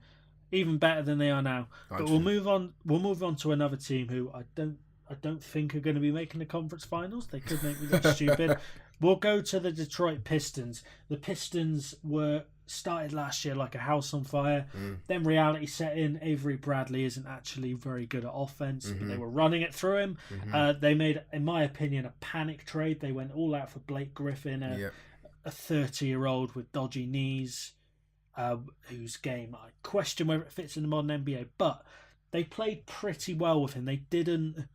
even better than they are now. But we'll move on. We'll move on to another team who I don't think are going to be making the conference finals. They could make me look stupid. We'll go to the Detroit Pistons. The Pistons were started last year like a house on fire. Then reality set in. Avery Bradley isn't actually very good at offense. But they were running it through him. They made, in my opinion, a panic trade. They went all out for Blake Griffin, a 30-year-old with dodgy knees. Whose game I question whether it fits in the modern NBA, but they played pretty well with him. They didn't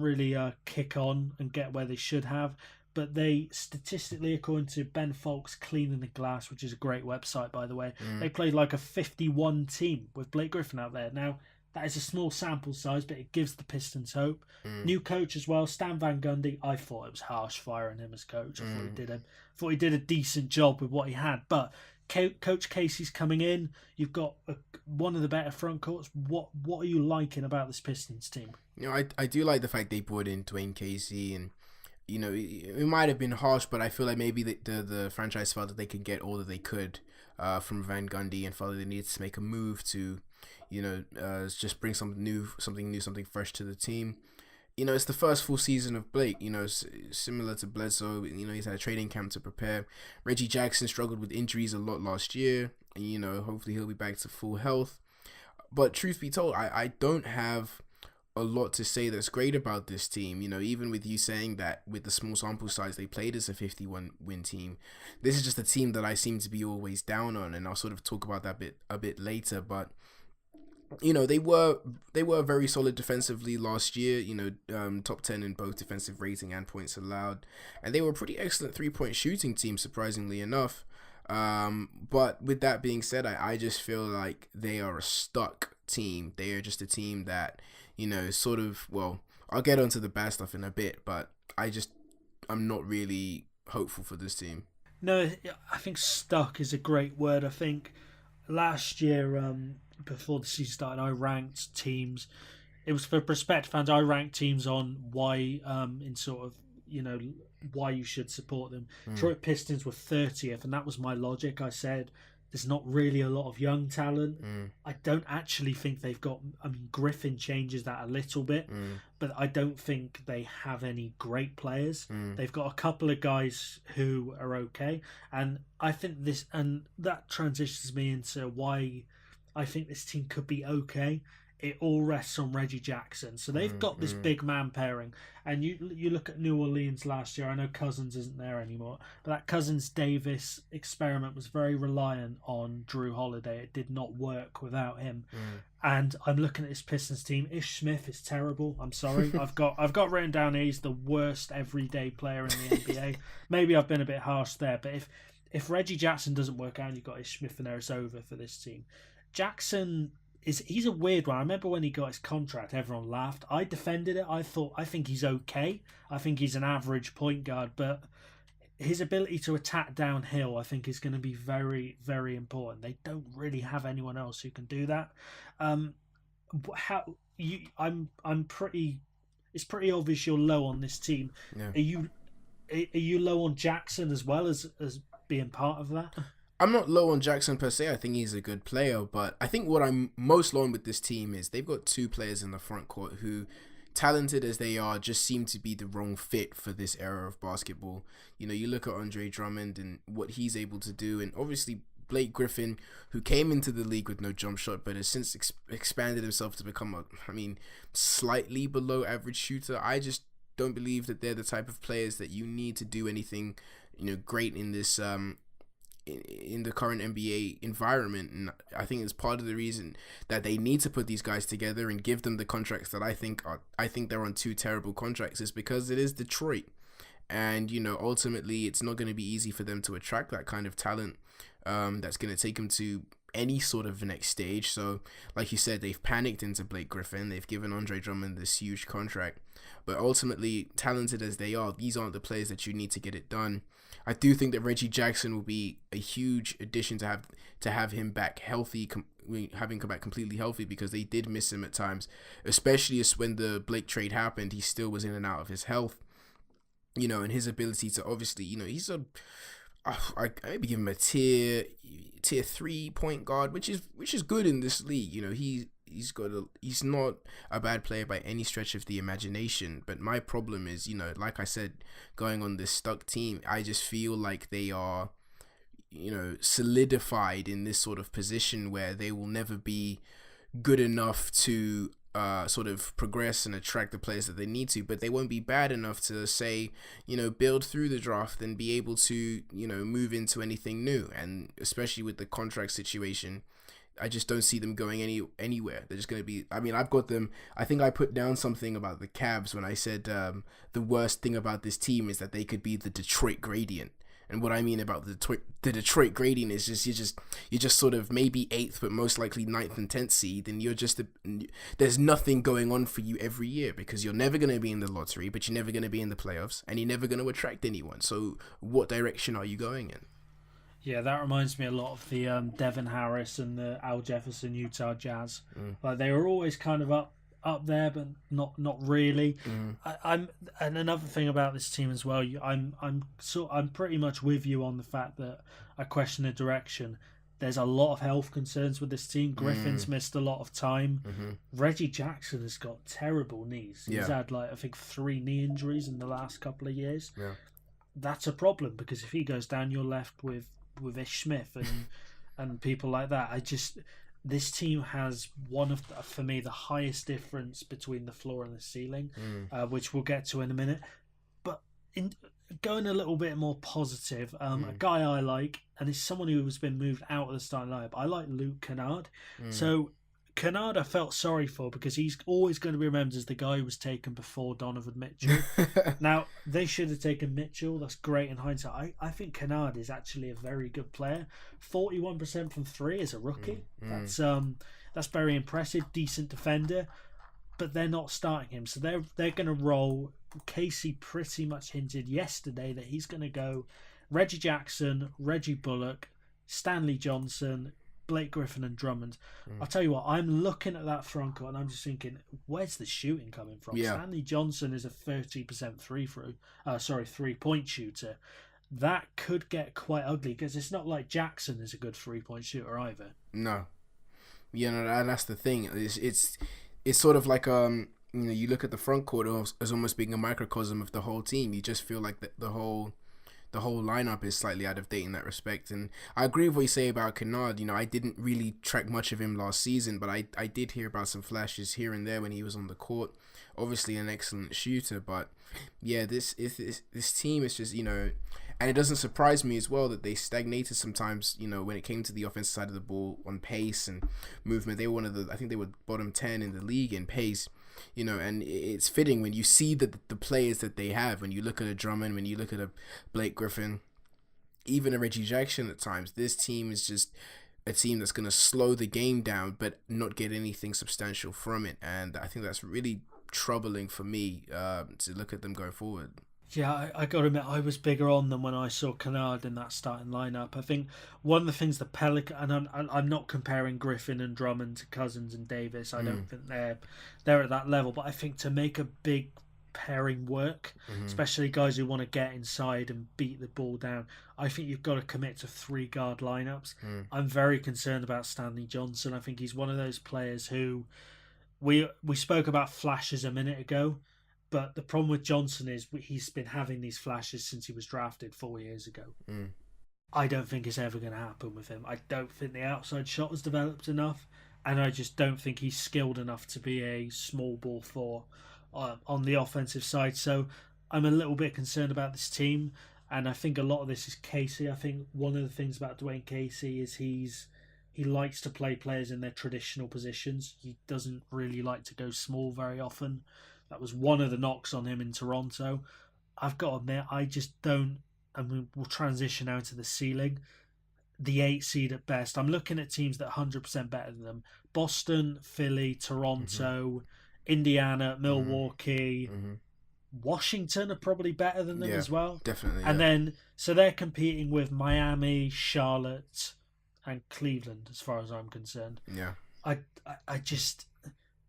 really kick on and get where they should have, but they statistically, according to Ben Folk's Cleaning the Glass, which is a great website by the way, they played like a 51 team with Blake Griffin out there. Now that is a small sample size, but it gives the Pistons hope. New coach as well, Stan Van Gundy. I thought it was harsh firing him as coach. I thought he did a decent job with what he had, but Coach Casey's coming in. You've got one of the better front courts. What are you liking about this Pistons team? I do like the fact they brought in Dwayne Casey, and it might have been harsh, but I feel like maybe the franchise felt that they could get all that they could from Van Gundy, and felt that they needed to make a move to just bring something fresh to the team. It's the first full season of Blake, similar to Bledsoe. He's had a training camp to prepare. Reggie Jackson struggled with injuries a lot last year. And, hopefully he'll be back to full health. But truth be told, I don't have a lot to say that's great about this team. Even with you saying that with the small sample size they played as a 51-win team, this is just a team that I seem to be always down on, and I'll sort of talk about that a bit later. But they were very solid defensively last year, top 10 in both defensive rating and points allowed. And they were a pretty excellent 3-point shooting team, surprisingly enough. But with that being said, I just feel like they are a stuck team. They are just a team that, I'll get onto the bad stuff in a bit, but I'm not really hopeful for this team. No, I think stuck is a great word. I think last year, before the season started, I ranked teams. It was for prospective fans. I ranked teams on why, why you should support them. Detroit Pistons were 30th, and that was my logic. I said there's not really a lot of young talent. I don't actually think they've got. I mean, Griffin changes that a little bit, but I don't think they have any great players. They've got a couple of guys who are okay, and I think that transitions me into why I think this team could be okay. it all rests on Reggie Jackson. So they've got this big man pairing. And you look at New Orleans last year. I know Cousins isn't there anymore, but that Cousins-Davis experiment was very reliant on Drew Holiday. It did not work without him. And I'm looking at this Pistons team. Ish Smith is terrible. I'm sorry. I've got written down here he's the worst everyday player in the NBA. Maybe I've been a bit harsh there, but if Reggie Jackson doesn't work out and you've got Ish Smith in there, it's over for this team. Jackson he's a weird one. I remember when he got his contract, everyone laughed. I defended it. I think he's okay. I think he's an average point guard, but his ability to attack downhill, I think, is going to be very, very important. They don't really have anyone else who can do that. It's pretty obvious you're low on this team. Yeah. Are you low on Jackson as well as being part of that? I'm not low on Jackson per se. I think he's a good player, but I think what I'm most low on with this team is they've got two players in the front court who, talented as they are, just seem to be the wrong fit for this era of basketball. You know, you look at Andre Drummond and what he's able to do, and obviously Blake Griffin, who came into the league with no jump shot, but has since expanded himself to become slightly below average shooter. I just don't believe that they're the type of players that you need to do anything, great in this in the current NBA environment. And I think it's part of the reason that they need to put these guys together and give them the contracts that I think they're on two terrible contracts, is because it is Detroit. And, ultimately it's not going to be easy for them to attract that kind of talent that's going to take them to any sort of next stage. So, like you said, they've panicked into Blake Griffin. They've given Andre Drummond this huge contract. But ultimately, talented as they are, these aren't the players that you need to get it done. I do think that Reggie Jackson will be a huge addition to have him back healthy, having come back completely healthy, because they did miss him at times, especially as when the Blake trade happened, he still was in and out of his health, and his ability to obviously, he's I maybe give him a tier 3 point guard, which is good in this league. He's not a bad player by any stretch of the imagination, but my problem is, like I said, going on this stuck team, I just feel like they are, solidified in this sort of position where they will never be good enough to sort of progress and attract the players that they need to, but they won't be bad enough to say, build through the draft and be able to, move into anything new. And especially with the contract situation, I just don't see them going anywhere. They're just going to be, I've got them, I think I put down something about the Cavs when I said the worst thing about this team is that they could be the Detroit gradient. And what I mean about the Detroit gradient is you're just sort of maybe 8th, but most likely 9th and 10th seed, and you're just there's nothing going on for you every year, because you're never going to be in the lottery, but you're never going to be in the playoffs, and you're never going to attract anyone. So what direction are you going in? Yeah, that reminds me a lot of the Devin Harris and the Al Jefferson Utah Jazz. Like, they were always kind of up there, but not really. And another thing about this team as well, I'm pretty much with you on the fact that I question the direction. There's a lot of health concerns with this team. Griffin's missed a lot of time. Reggie Jackson has got terrible knees. He's had I think 3 knee injuries in the last couple of years. That's a problem, because if he goes down, you're left with Ish Smith and people like that. This team has one of, for me, the highest difference between the floor and the ceiling, which we'll get to in a minute. But in going a little bit more positive, a guy I like, and it's someone who has been moved out of the starting lineup. I like Luke Kennard. So Kennard I felt sorry for, because he's always going to be remembered as the guy who was taken before Donovan Mitchell. Now, they should have taken Mitchell. That's great in hindsight. I think Kennard is actually a very good player. 41% from 3 as a rookie. That's very impressive. Decent defender. But they're not starting him. So they're going to roll. Casey pretty much hinted yesterday that he's going to go Reggie Jackson, Reggie Bullock, Stanley Johnson, Blake Griffin and Drummond. I'll tell you what, I'm looking at that front court and I'm just thinking, where's the shooting coming from? Stanley Johnson is a 30% 3-point shooter. That could get quite ugly, because it's not like Jackson is a good 3-point shooter either. No. That's the thing. It's sort of like you look at the front court as almost being a microcosm of the whole team. You just feel like the whole the whole lineup is slightly out of date in that respect. And I agree with what you say about Kennard. You know, I didn't really track much of him last season, but I did hear about some flashes here and there when he was on the court. Obviously an excellent shooter, but yeah, this team is just, you know, and it doesn't surprise me as well that they stagnated sometimes, you know, when it came to the offensive side of the ball on pace and movement. They were I think they were bottom 10 in the league in pace, you know, and it's fitting when you see the players that they have. When you look at a Drummond, when you look at a Blake Griffin, even a Reggie Jackson at times, this team is just a team that's going to slow the game down but not get anything substantial from it. And I think that's really troubling for me to look at them going forward. Yeah, I got to admit, I was bigger on them when I saw Kennard in that starting lineup. I think one of the things the Pelican, and I'm not comparing Griffin and Drummond to Cousins and Davis. I don't think they're at that level. But I think to make a big pairing work, especially guys who want to get inside and beat the ball down, I think you've got to commit to 3 guard lineups. I'm very concerned about Stanley Johnson. I think he's one of those players who we spoke about flashes a minute ago. But the problem with Johnson is he's been having these flashes since he was drafted 4 years ago. I don't think it's ever going to happen with him. I don't think the outside shot has developed enough, and I just don't think he's skilled enough to be a small ball 4 on the offensive side. So I'm a little bit concerned about this team, and I think a lot of this is Casey. I think one of the things about Dwayne Casey is he likes to play players in their traditional positions. He doesn't really like to go small very often. That was one of the knocks on him in Toronto. I've got to admit, I just don't, and we'll transition now to the ceiling. The 8 seed at best. I'm looking at teams that are 100% better than them. Boston, Philly, Toronto, Indiana, Milwaukee, Washington are probably better than them as well. Definitely. And then, so they're competing with Miami, Charlotte, and Cleveland, as far as I'm concerned. Yeah. I just...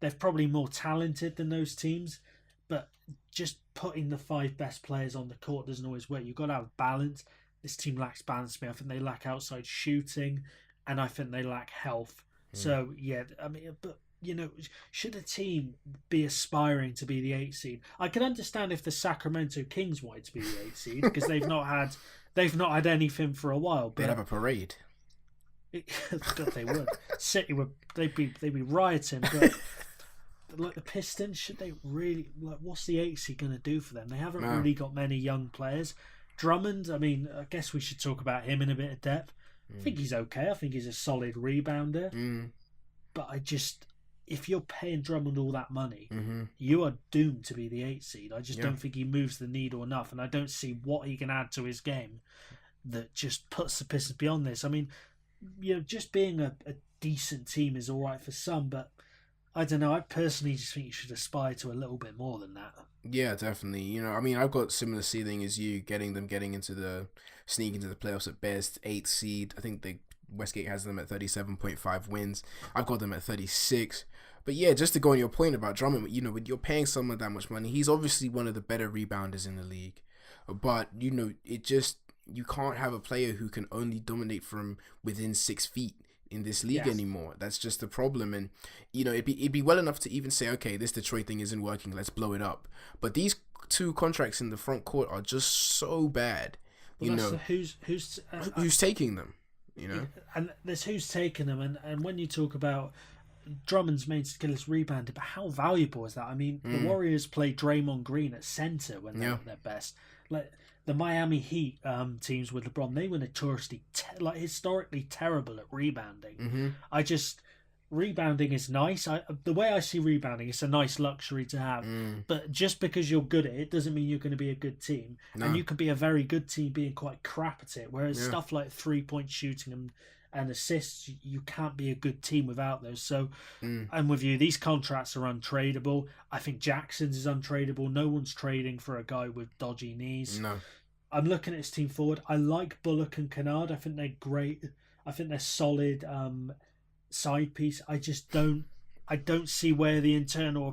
They're probably more talented than those teams, but just putting the 5 best players on the court doesn't always work. You've got to have balance. This team lacks balance to me. I think they lack outside shooting, and I think they lack health. So, yeah, I mean, but, you know, should a team be aspiring to be the 8 seed? I can understand if the Sacramento Kings wanted to be the 8 seed, because they've not had anything for a while. But they'd have a parade. God, they would. City would. They'd be rioting, but... Like the Pistons, should they really, like, what's the 8 seed going to do for them? They haven't really got many young players. Drummond, I mean, I guess we should talk about him in a bit of depth. I think he's okay. I think he's a solid rebounder. But if you're paying Drummond all that money, you are doomed to be the 8 seed. I just don't think he moves the needle enough, and I don't see what he can add to his game that just puts the Pistons beyond this. I mean, you know, just being a decent team is all right for some, but I don't know. I personally just think you should aspire to a little bit more than that. Yeah, definitely. You know, I mean, I've got similar ceiling as you, sneaking into the playoffs at best, 8th seed. I think Westgate has them at 37.5 wins. I've got them at 36. But yeah, just to go on your point about Drummond, you know, when you're paying someone that much money, he's obviously one of the better rebounders in the league. But, you know, you can't have a player who can only dominate from within 6 feet in this league anymore. That's just the problem. And, you know, it'd be well enough to even say, okay, this Detroit thing isn't working, let's blow it up. But these 2 contracts in the front court are just so bad. You know, who's taking them? You know, and there's who's taking them. And when you talk about Drummond's main skill is rebounding, but how valuable is that? I mean, the Warriors play Draymond Green at center when they're at their best. Like the Miami Heat teams with LeBron, they were notoriously historically terrible at rebounding. Rebounding is nice. The way I see rebounding, it's a nice luxury to have. But just because you're good at it doesn't mean you're going to be a good team. No. And you can be a very good team being quite crap at it. Whereas stuff like 3-point shooting and assists, you can't be a good team without those. So I'm with you. These contracts are untradeable. I think Jackson's is untradeable. No one's trading for a guy with dodgy knees. No. I'm looking at his team forward. I like Bullock and Kennard. I think they're great. I think they're solid side piece. I don't see where the internal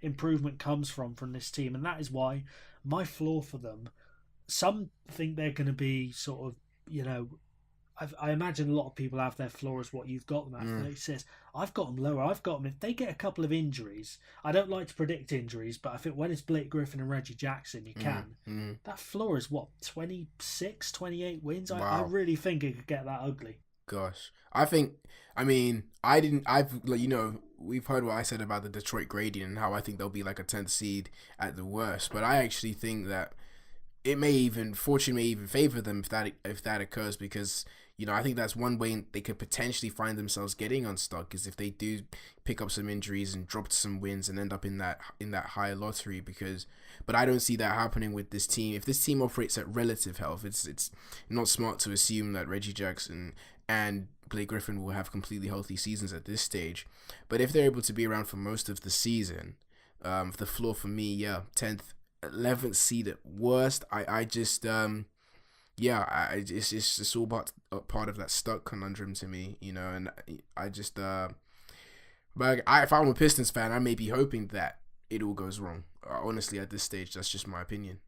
improvement comes from this team, and that is why my floor for them. Some think they're going to be sort of, you know, I imagine a lot of people have their floor as what you've got them at 36. I've got them lower. I've got them if they get a couple of injuries. I don't like to predict injuries, but I think when it's Blake Griffin and Reggie Jackson, you can. That floor is what, 26, 28 wins? Wow. I really think it could get that ugly. Gosh, we've heard what I said about the Detroit gradient and how I think they'll be like a 10th seed at the worst, but I actually think that fortune may even favor them if that occurs, because I think that's one way they could potentially find themselves getting unstuck, is if they do pick up some injuries and drop some wins and end up in that higher lottery. But I don't see that happening with this team. If this team operates at relative health, it's not smart to assume that Reggie Jackson and Blake Griffin will have completely healthy seasons at this stage. But if they're able to be around for most of the season, the floor for me, 10th, 11th seed at worst. It's all part of that stuck conundrum to me, and I just but if I'm a Pistons fan, I may be hoping that it all goes wrong. Honestly, at this stage, that's just my opinion.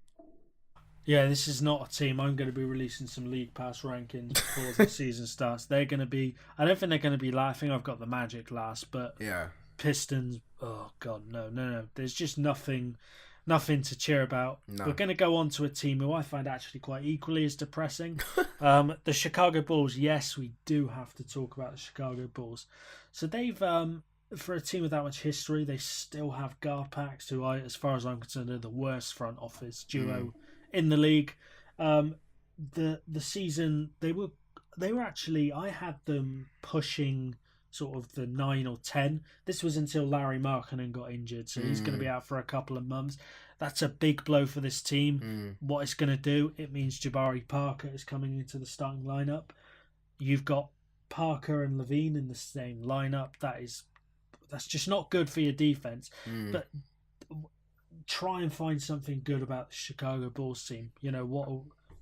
Yeah, this is not a team. I'm going to be releasing some League Pass rankings before the season starts. They're going to be, I don't think they're going to be laughing. I've got the Magic last, but yeah, Pistons, oh God, no. There's just nothing to cheer about. No. We're going to go on to a team who I find actually quite equally as depressing. The Chicago Bulls. Yes, we do have to talk about the Chicago Bulls. So they've, for a team with that much history, they still have Garpax, who as far as I'm concerned, are the worst front office duo in the league. The season they were actually, I had them pushing sort of the 9 or 10. This was until Larry Markkinen got injured, so he's going to be out for a couple of months. That's a big blow for this team. What it's going to do, it means Jabari Parker is coming into the starting lineup. You've got Parker and Levine in the same lineup. That's just not good for your defense. But try and find something good about the Chicago Bulls team. What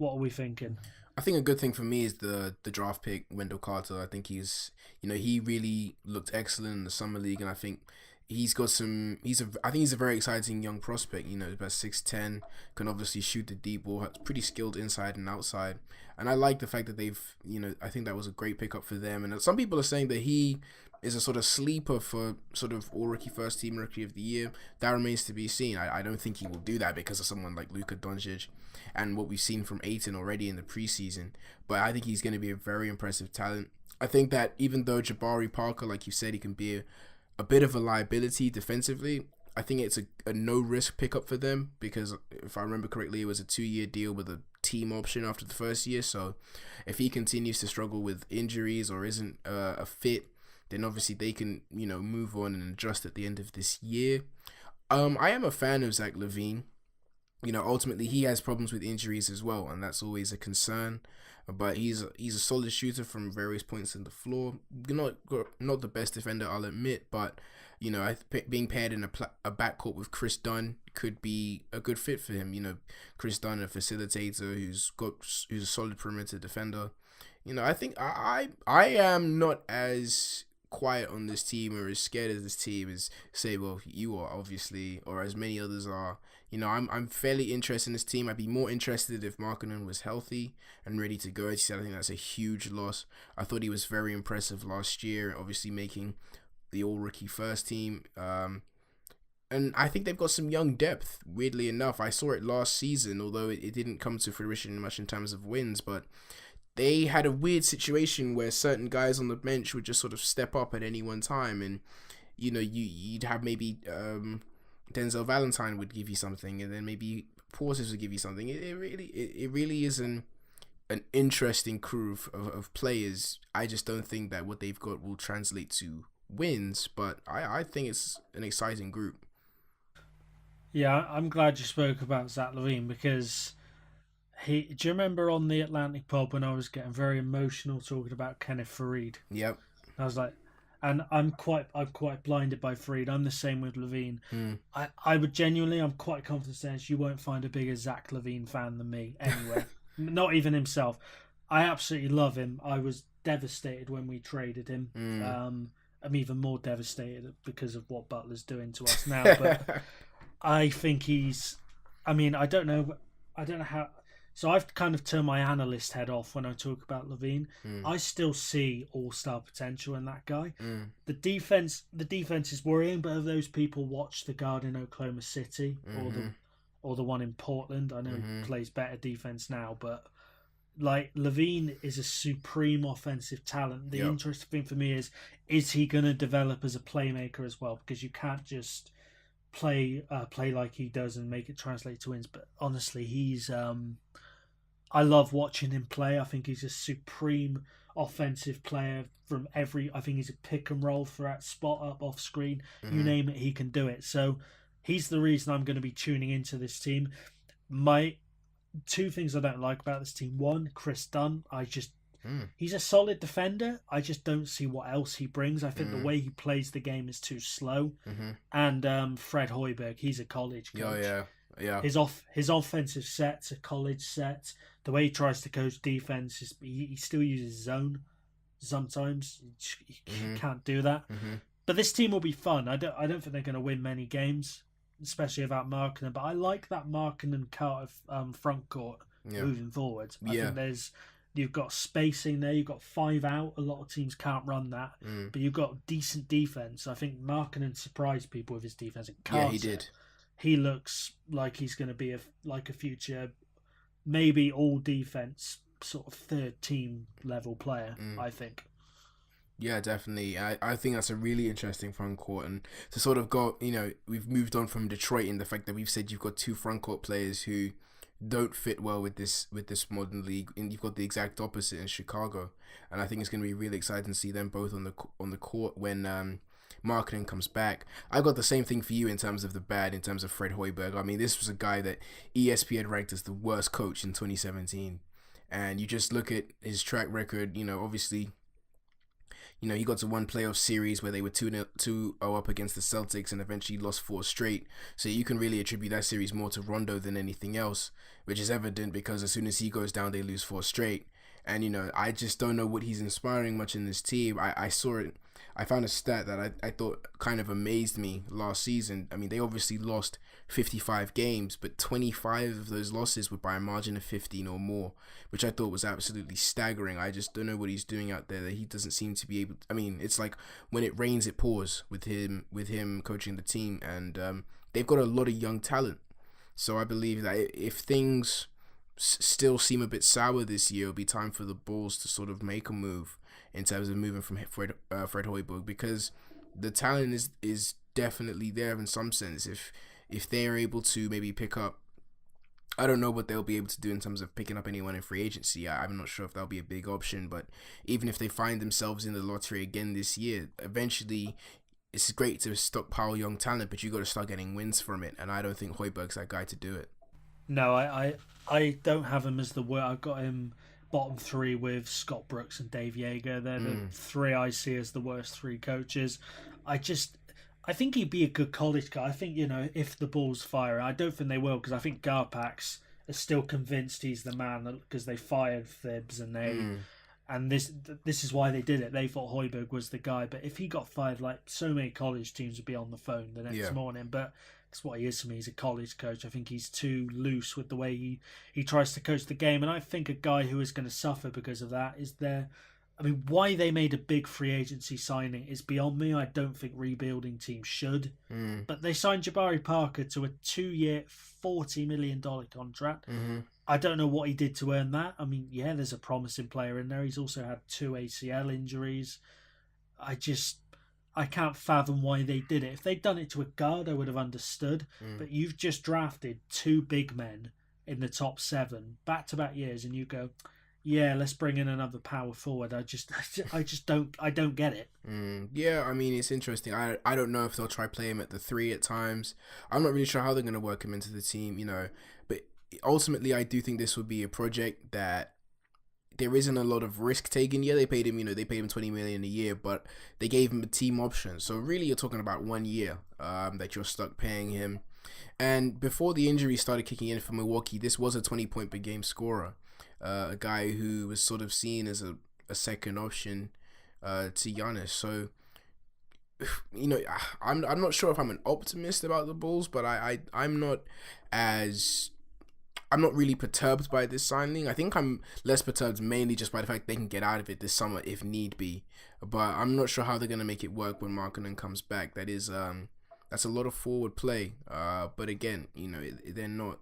are we thinking? I think a good thing for me is the draft pick, Wendell Carter. I think he really looked excellent in the summer league, and I think he's a very exciting young prospect. He's about 6'10", can obviously shoot the deep ball, pretty skilled inside and outside. And I like the fact that I think that was a great pickup for them. And some people are saying that he is a sort of sleeper for sort of all-rookie first team rookie of the year. That remains to be seen. I don't think he will do that because of someone like Luka Doncic and what we've seen from Ayton already in the preseason. But I think he's going to be a very impressive talent. I think that even though Jabari Parker, like you said, he can be a bit of a liability defensively, I think it's a no-risk pickup for them, because if I remember correctly, it was a 2-year deal with a team option after the first year. So if he continues to struggle with injuries or isn't a fit, then obviously they can, move on and adjust at the end of this year. I am a fan of Zach LaVine. Ultimately he has problems with injuries as well, and that's always a concern. But he's a solid shooter from various points in the floor. Not the best defender, I'll admit, but being paired in a backcourt with Chris Dunn could be a good fit for him. Chris Dunn, a facilitator who's a solid perimeter defender. I think I am not as quiet on this team or as scared of this team as, say, well, you are, obviously, or as many others are. I'm fairly interested in this team. I'd be more interested if Markkinen was healthy and ready to go. As you said, I think that's a huge loss. I thought he was very impressive last year, obviously making the all-rookie first team. And I think they've got some young depth, weirdly enough. I saw it last season, although it didn't come to fruition much in terms of wins, but they had a weird situation where certain guys on the bench would just sort of step up at any one time, and you'd have maybe Denzel Valentine would give you something, and then maybe Portis would give you something. It really is an interesting crew of players. I just don't think that what they've got will translate to wins, but I think it's an exciting group. Yeah, I'm glad you spoke about Zach LaVine, because do you remember on the Atlantic Pub when I was getting very emotional talking about Kenneth Faried? Yep. I was like, and I'm quite blinded by Faried. I'm the same with LaVine. I would genuinely, I'm quite confident saying you won't find a bigger Zach LaVine fan than me anywhere. Not even himself. I absolutely love him. I was devastated when we traded him. I'm even more devastated because of what Butler's doing to us now. But I think I don't know how. So I've kind of turned my analyst head off when I talk about Levine. Mm. I still see all-star potential in that guy. Mm. The defense is worrying, but have those people watched the guard in Oklahoma City or the one in Portland? I know he plays better defense now, but like Levine is a supreme offensive talent. The interesting thing for me is he going to develop as a playmaker as well? Because you can't just play like he does and make it translate to wins. But honestly, he's I love watching him play. I think he's a supreme offensive player from every. I think he's a pick and roll threat, spot up, off screen, you name it, he can do it. So he's the reason I'm going to be tuning into this team. My two things I don't like about this team: one, Chris Dunn. He's a solid defender. I just don't see what else he brings. I think the way he plays the game is too slow. And Fred Hoiberg, he's a college coach. Yeah. His offensive set's a college set. The way he tries to coach defense is he still uses zone sometimes. He can't do that. But this team will be fun. I don't think they're going to win many games, especially without Markkanen. But I like that Markkanen Carter front court moving forward. I think you've got spacing there. You've got 5 out. A lot of teams can't run that. But you've got decent defense. I think Markkanen surprised people with his defense. Yeah, he did. He looks like he's going to be a future, maybe all defense sort of third team level player. I think. Yeah, definitely. I think that's a really interesting front court, and to sort of go, we've moved on from Detroit in the fact that we've said you've got 2 front court players who don't fit well with this modern league, and you've got the exact opposite in Chicago, and I think it's going to be really exciting to see them both on the court when Markkanen comes back. I got the same thing for you in terms of the bad, in terms of Fred Hoiberg. I mean, this was a guy that ESPN ranked as the worst coach in 2017, and you just look at his track record. Obviously, he got to one playoff series where they were 2-0 up against the Celtics and eventually lost 4 straight. So you can really attribute that series more to Rondo than anything else, which is evident because as soon as he goes down, they lose 4 straight. And, I just don't know what he's inspiring much in this team. I saw it. I found a stat that I thought kind of amazed me last season. I mean, they obviously lost 55 games, but 25 of those losses were by a margin of 15 or more, which I thought was absolutely staggering. I just don't know what he's doing out there that he doesn't seem to be able to, I mean, it's like when it rains, it pours with him coaching the team, and they've got a lot of young talent. So I believe that if things still seem a bit sour this year, it'll be time for the Bulls to sort of make a move in terms of moving from Fred Hoiberg, because the talent is definitely there in some sense. If they're able to maybe pick up, I don't know what they'll be able to do in terms of picking up anyone in free agency. I'm not sure if that'll be a big option, but even if they find themselves in the lottery again this year, eventually it's great to stockpile young talent, but you got to start getting wins from it, and I don't think Hoiberg's that guy to do it. No, I don't have him as the worst. I've got him bottom 3 with Scott Brooks and Dave Yeager. They're the 3 I see as the worst 3 coaches. I think he'd be a good college guy. I think, if the Bulls fire, I don't think they will, because I think Garpax is still convinced he's the man because they fired Thibs and this is why they did it. They thought Hoiberg was the guy, but if he got fired, like so many college teams would be on the phone the next morning. But that's what he is to me. He's a college coach. I think he's too loose with the way he tries to coach the game, and I think a guy who is going to suffer because of that is there. I mean, why they made a big free agency signing is beyond me. I don't think rebuilding teams should. But they signed Jabari Parker to a 2-year, $40 million contract. I don't know what he did to earn that. I mean, yeah, there's a promising player in there. He's also had 2 ACL injuries. I can't fathom why they did it. If they'd done it to a guard, I would have understood. But you've just drafted 2 big men in the top 7 back-to-back years, and you go, yeah, let's bring in another power forward. I just don't get it. Yeah, I mean, it's interesting. I don't know if they'll try play him at the 3 at times. I'm not really sure how they're going to work him into the team, But ultimately, I do think this would be a project that there isn't a lot of risk taken. Yeah, they paid him $20 million a year, but they gave him a team option. So really, you're talking about 1 year that you're stuck paying him. And before the injury started kicking in for Milwaukee, this was a 20-point per game scorer. A guy who was sort of seen as a second option to Giannis. So, I'm not sure if I'm an optimist about the Bulls, but I'm not as I'm not really perturbed by this signing. I think I'm less perturbed mainly just by the fact they can get out of it this summer if need be. But I'm not sure how they're going to make it work when Markkanen comes back. That's a lot of forward play. But again, they're not,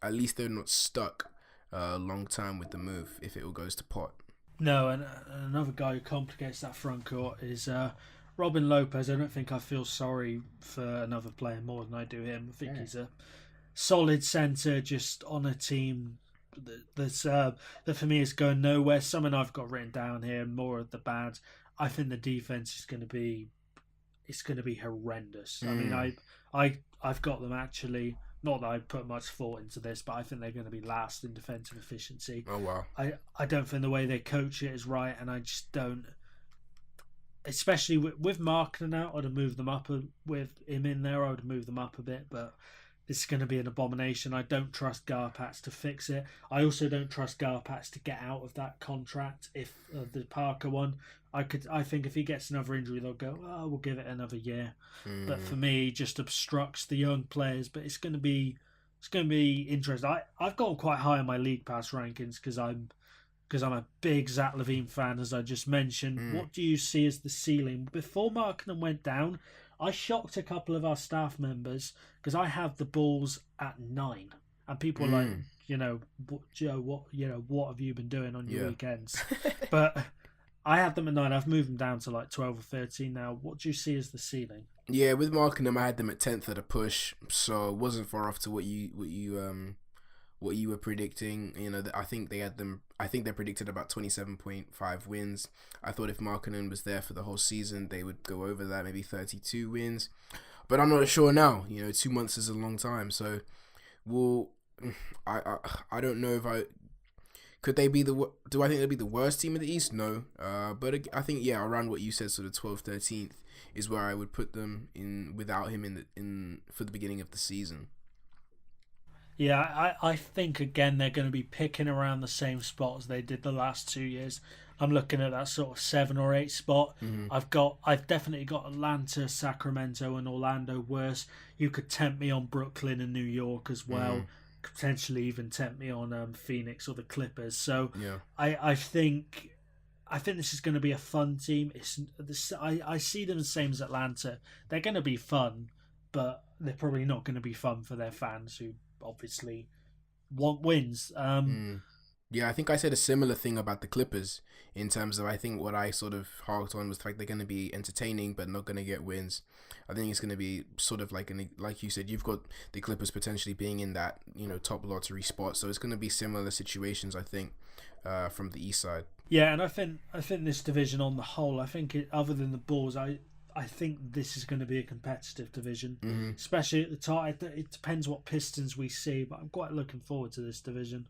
at least they're not stuck a long time with the move if it all goes to pot. No, and another guy who complicates that front court is Robin Lopez. I don't think I feel sorry for another player more than I do him. I think he's a solid centre just on a team that for me is going nowhere. Something I've got written down here, more of the bad. I think the defense is going to be horrendous. I mean, I've got them actually. Not that I put much thought into this, but I think they're going to be last in defensive efficiency. Oh wow! I don't think the way they coach it is right, and I just don't. Especially with Markkanen out, I'd have moved them up with him in there. I would have moved them up a bit, but this is going to be an abomination. I don't trust Garpats to fix it. I also don't trust Garpats to get out of that contract. If the Parker one, I think if he gets another injury, they'll go, oh, we'll give it another year. But for me, he just obstructs the young players. But it's going to be interesting. I've gone quite high on my league pass rankings because I'm a big Zach LaVine fan, as I just mentioned. What do you see as the ceiling? Before Markkanen went down, I shocked a couple of our staff members because I have the Bulls at 9, and people were like, Joe, what have you been doing on your weekends? But I had them at 9. I've moved them down to like 12 or 13 now. What do you see as the ceiling? Yeah, with Markkanen, I had them at 10th at a push, so it wasn't far off to what you were predicting. I think they predicted about 27.5 wins. I thought if Markkanen was there for the whole season, they would go over that, maybe 32 wins. But I'm not sure now. 2 months is a long time, so I don't know if could they be do I think they'll be the worst team in the East? No. But I think around what you said, sort of 12th, 13th is where I would put them in without him in for the beginning of the season. Yeah, I think again they're going to be picking around the same spot as they did the last 2 years. I'm looking at that sort of 7 or 8 spot. I've definitely got Atlanta, Sacramento, and Orlando worse. You could tempt me on Brooklyn and New York as well. Potentially even tempt me on Phoenix or the Clippers. So I think this is going to be a fun team. I see them the same as Atlanta. They're going to be fun, but they're probably not going to be fun for their fans who obviously want wins. Yeah, I think I said a similar thing about the Clippers in terms of I think what I sort of harked on was the fact they're going to be entertaining but not going to get wins. I think it's going to be sort of like you said, you've got the Clippers potentially being in that top lottery spot, so it's going to be similar situations I think from the East side. Yeah, and I think this division on the whole, other than the Bulls, I think this is going to be a competitive division, especially at the top. It depends what Pistons we see, but I'm quite looking forward to this division.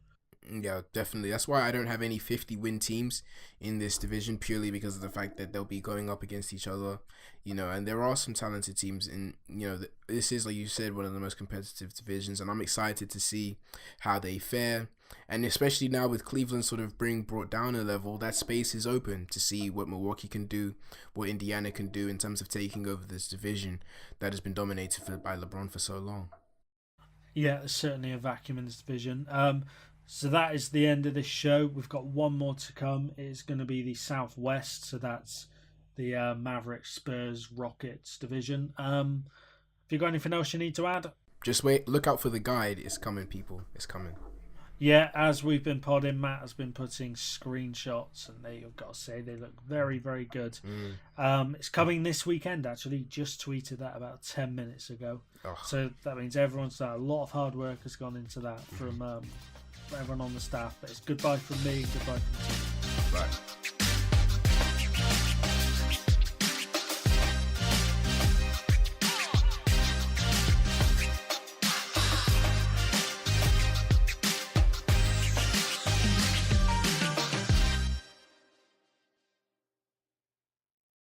Yeah, definitely. That's why I don't have any 50-win teams in this division, purely because of the fact that they'll be going up against each other, and there are some talented teams in, this is, like you said, one of the most competitive divisions, and I'm excited to see how they fare. And especially now with Cleveland sort of being brought down a level, that space is open to see what Milwaukee can do, what Indiana can do in terms of taking over this division that has been dominated by LeBron for so long. Yeah, there's certainly a vacuum in this division. So that is the end of this show. We've got one more to come. It's going to be the Southwest, so that's the Mavericks, Spurs, Rockets division. Have you got anything else you need to add? Just wait. Look out for the guide. It's coming, people. It's coming. Yeah, as we've been podding, Matt has been putting screenshots, and I've got to say they look very, very good. It's coming this weekend, actually. Just tweeted that about 10 minutes ago. Oh. So that means everyone's done a lot of hard work has gone into that from everyone on the staff. But it's goodbye from me, goodbye from you. Bye.